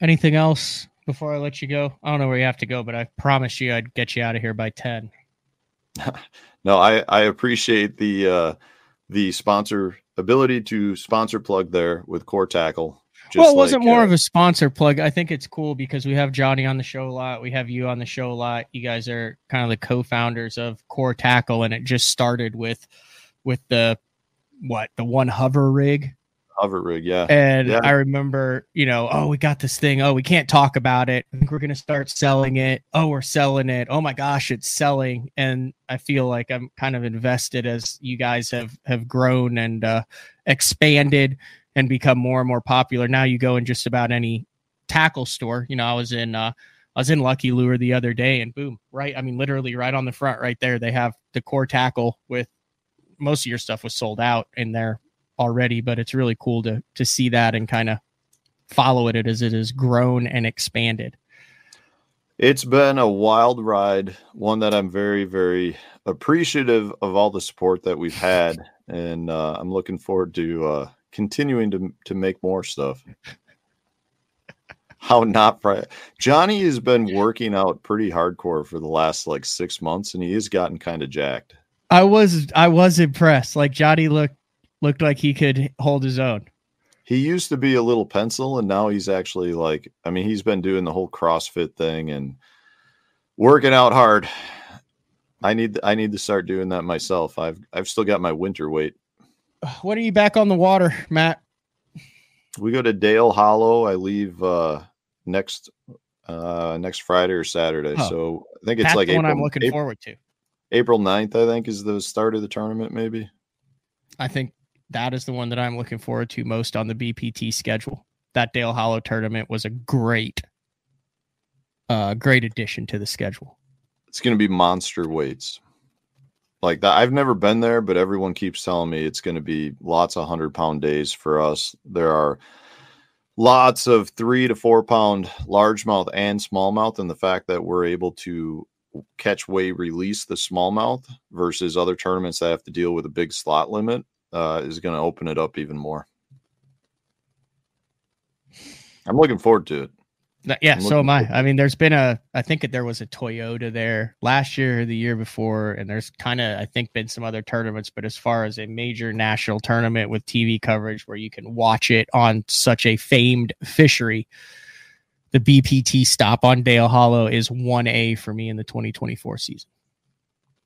Anything else before I let you go? I don't know where you have to go, but I promised you I'd get you out of here by 10. No, I appreciate the sponsor ability to sponsor plug there with Core Tackle. Well, it wasn't more of a sponsor plug. I think it's cool because we have Johnny on the show a lot. We have you on the show a lot. You guys are kind of the co-founders of Core Tackle, and it just started with the one hover rig. Hover rig, yeah. And yeah. I remember, we got this thing. Oh, we can't talk about it. I think we're going to start selling it. Oh, we're selling it. Oh my gosh, it's selling. And I feel like I'm kind of invested as you guys have grown and expanded and become more and more popular. Now you go in just about any tackle store. I was in Lucky Lure the other day, and boom, literally right on the front right there, they have the Core Tackle with most of your stuff was sold out in there already, but it's really cool to see that and kind of follow it as it has grown and expanded. It's been a wild ride, one that I'm very, very appreciative of all the support that we've had. And I'm looking forward to continuing to make more stuff. How not Johnny has been working out pretty hardcore for the last 6 months, and he has gotten kind of jacked. I was impressed. Like Johnny looked like he could hold his own. He used to be a little pencil, and now he's actually he's been doing the whole CrossFit thing and working out hard. I need to start doing that myself. I've still got my winter weight. When are you back on the water, Matt? We go to Dale Hollow. I leave next Friday or Saturday. Oh, so I think it's that's like the one April, I'm looking forward to. April 9th, I think, is the start of the tournament, maybe. I think that is the one that I'm looking forward to most on the BPT schedule. That Dale Hollow tournament was a great addition to the schedule. It's going to be monster weights. Like that, I've never been there, but everyone keeps telling me it's going to be lots of 100-pound days for us. There are lots of 3 to 4 pound largemouth and smallmouth, and the fact that we're able to catch, weigh, release the smallmouth versus other tournaments that have to deal with a big slot limit is going to open it up even more. I'm looking forward to it. Yeah, so am I. I mean, there's been I think there was a Toyota there last year or the year before, and there's kind of, I think, been some other tournaments, but as far as a major national tournament with TV coverage where you can watch it on such a famed fishery, the BPT stop on Dale Hollow is 1A for me in the 2024 season.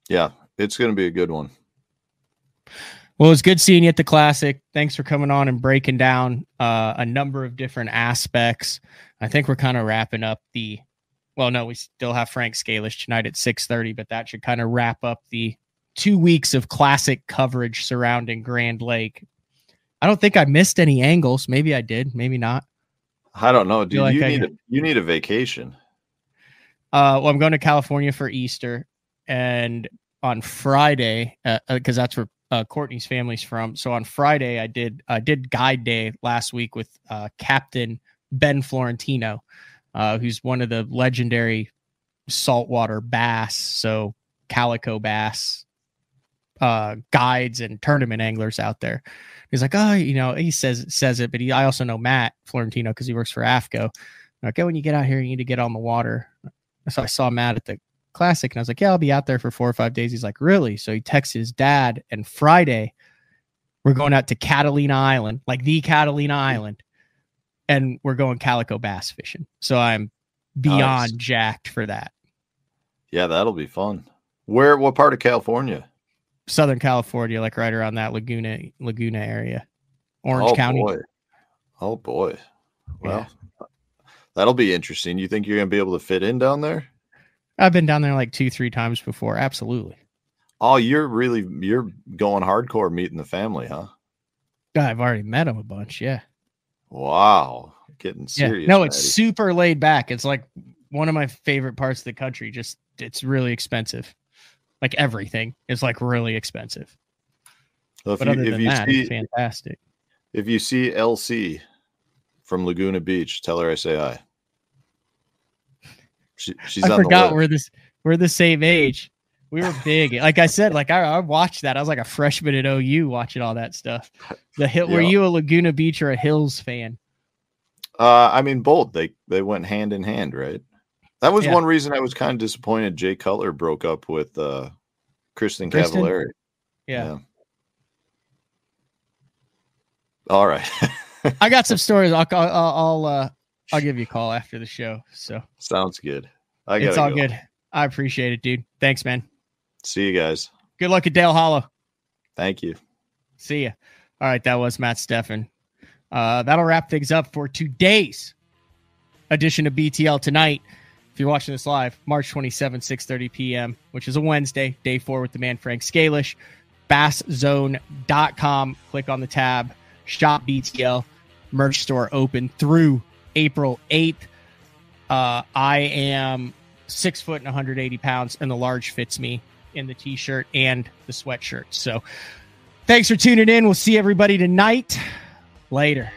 Yeah, it's going to be a good one. Well, it's good seeing you at the Classic. Thanks for coming on and breaking down a number of different aspects. I think we're kind of wrapping up we still have Frank Scalish tonight at 6:30, but that should kind of wrap up the 2 weeks of Classic coverage surrounding Grand Lake. I don't think I missed any angles. Maybe I did, maybe not. I don't know, dude. You need a vacation. Well, I'm going to California for Easter, and on Friday, because that's where Courtney's family's from. So on Friday, I did guide day last week with Captain Ben Florentino, who's one of the legendary saltwater bass, so calico bass guides and tournament anglers out there. He's like, he says it, but I also know Matt Florentino because he works for AFCO. I'm like, when you get out here, you need to get on the water. So I saw Matt at the Classic, and I was like, yeah, I'll be out there for 4 or 5 days. He's like, really? So he texted his dad, and Friday we're going out to Catalina Island, like the Catalina Island, and we're going calico bass fishing. So I'm beyond jacked for that. Yeah, that'll be fun. What part of California? Southern California, like right around that Laguna area, Orange County. Oh boy. Well, that'll be interesting. You think you're going to be able to fit in down there? I've been down there like 2-3 times before. Absolutely. Oh, you're going hardcore meeting the family, huh? I've already met him a bunch. Yeah. Wow. Getting serious. No, it's Matty. super laid back. It's like one of my favorite parts of the country. Just it's really expensive. Like everything is like really expensive. Well, But other than that, it's fantastic. If you see LC from Laguna Beach, tell her I say hi. She's I on forgot the list. we're the same age. We were big. Like I said, like I watched that. I was like a freshman at OU watching all that stuff. Were you a Laguna Beach or a Hills fan? I mean, both. They went hand in hand, right? That was one reason I was kind of disappointed Jay Cutler broke up with Kristen Cavallari. Yeah. All right. I got some stories. I'll give you a call after the show. So sounds good. It's all good. I appreciate it, dude. Thanks, man. See you guys. Good luck at Dale Hollow. Thank you. See ya. All right, that was Matt Stefan. That'll wrap things up for today's edition of BTL tonight. If you're watching this live, March 27, 6:30 p.m., which is a Wednesday, day 4 with the man Frank Scalish. BassZone.com. Click on the tab. Shop BTL. Merch store open through April 8th. I am 6 foot and 180 pounds, and the large fits me in the t-shirt and the sweatshirt. So thanks for tuning in. We'll see everybody tonight. Later.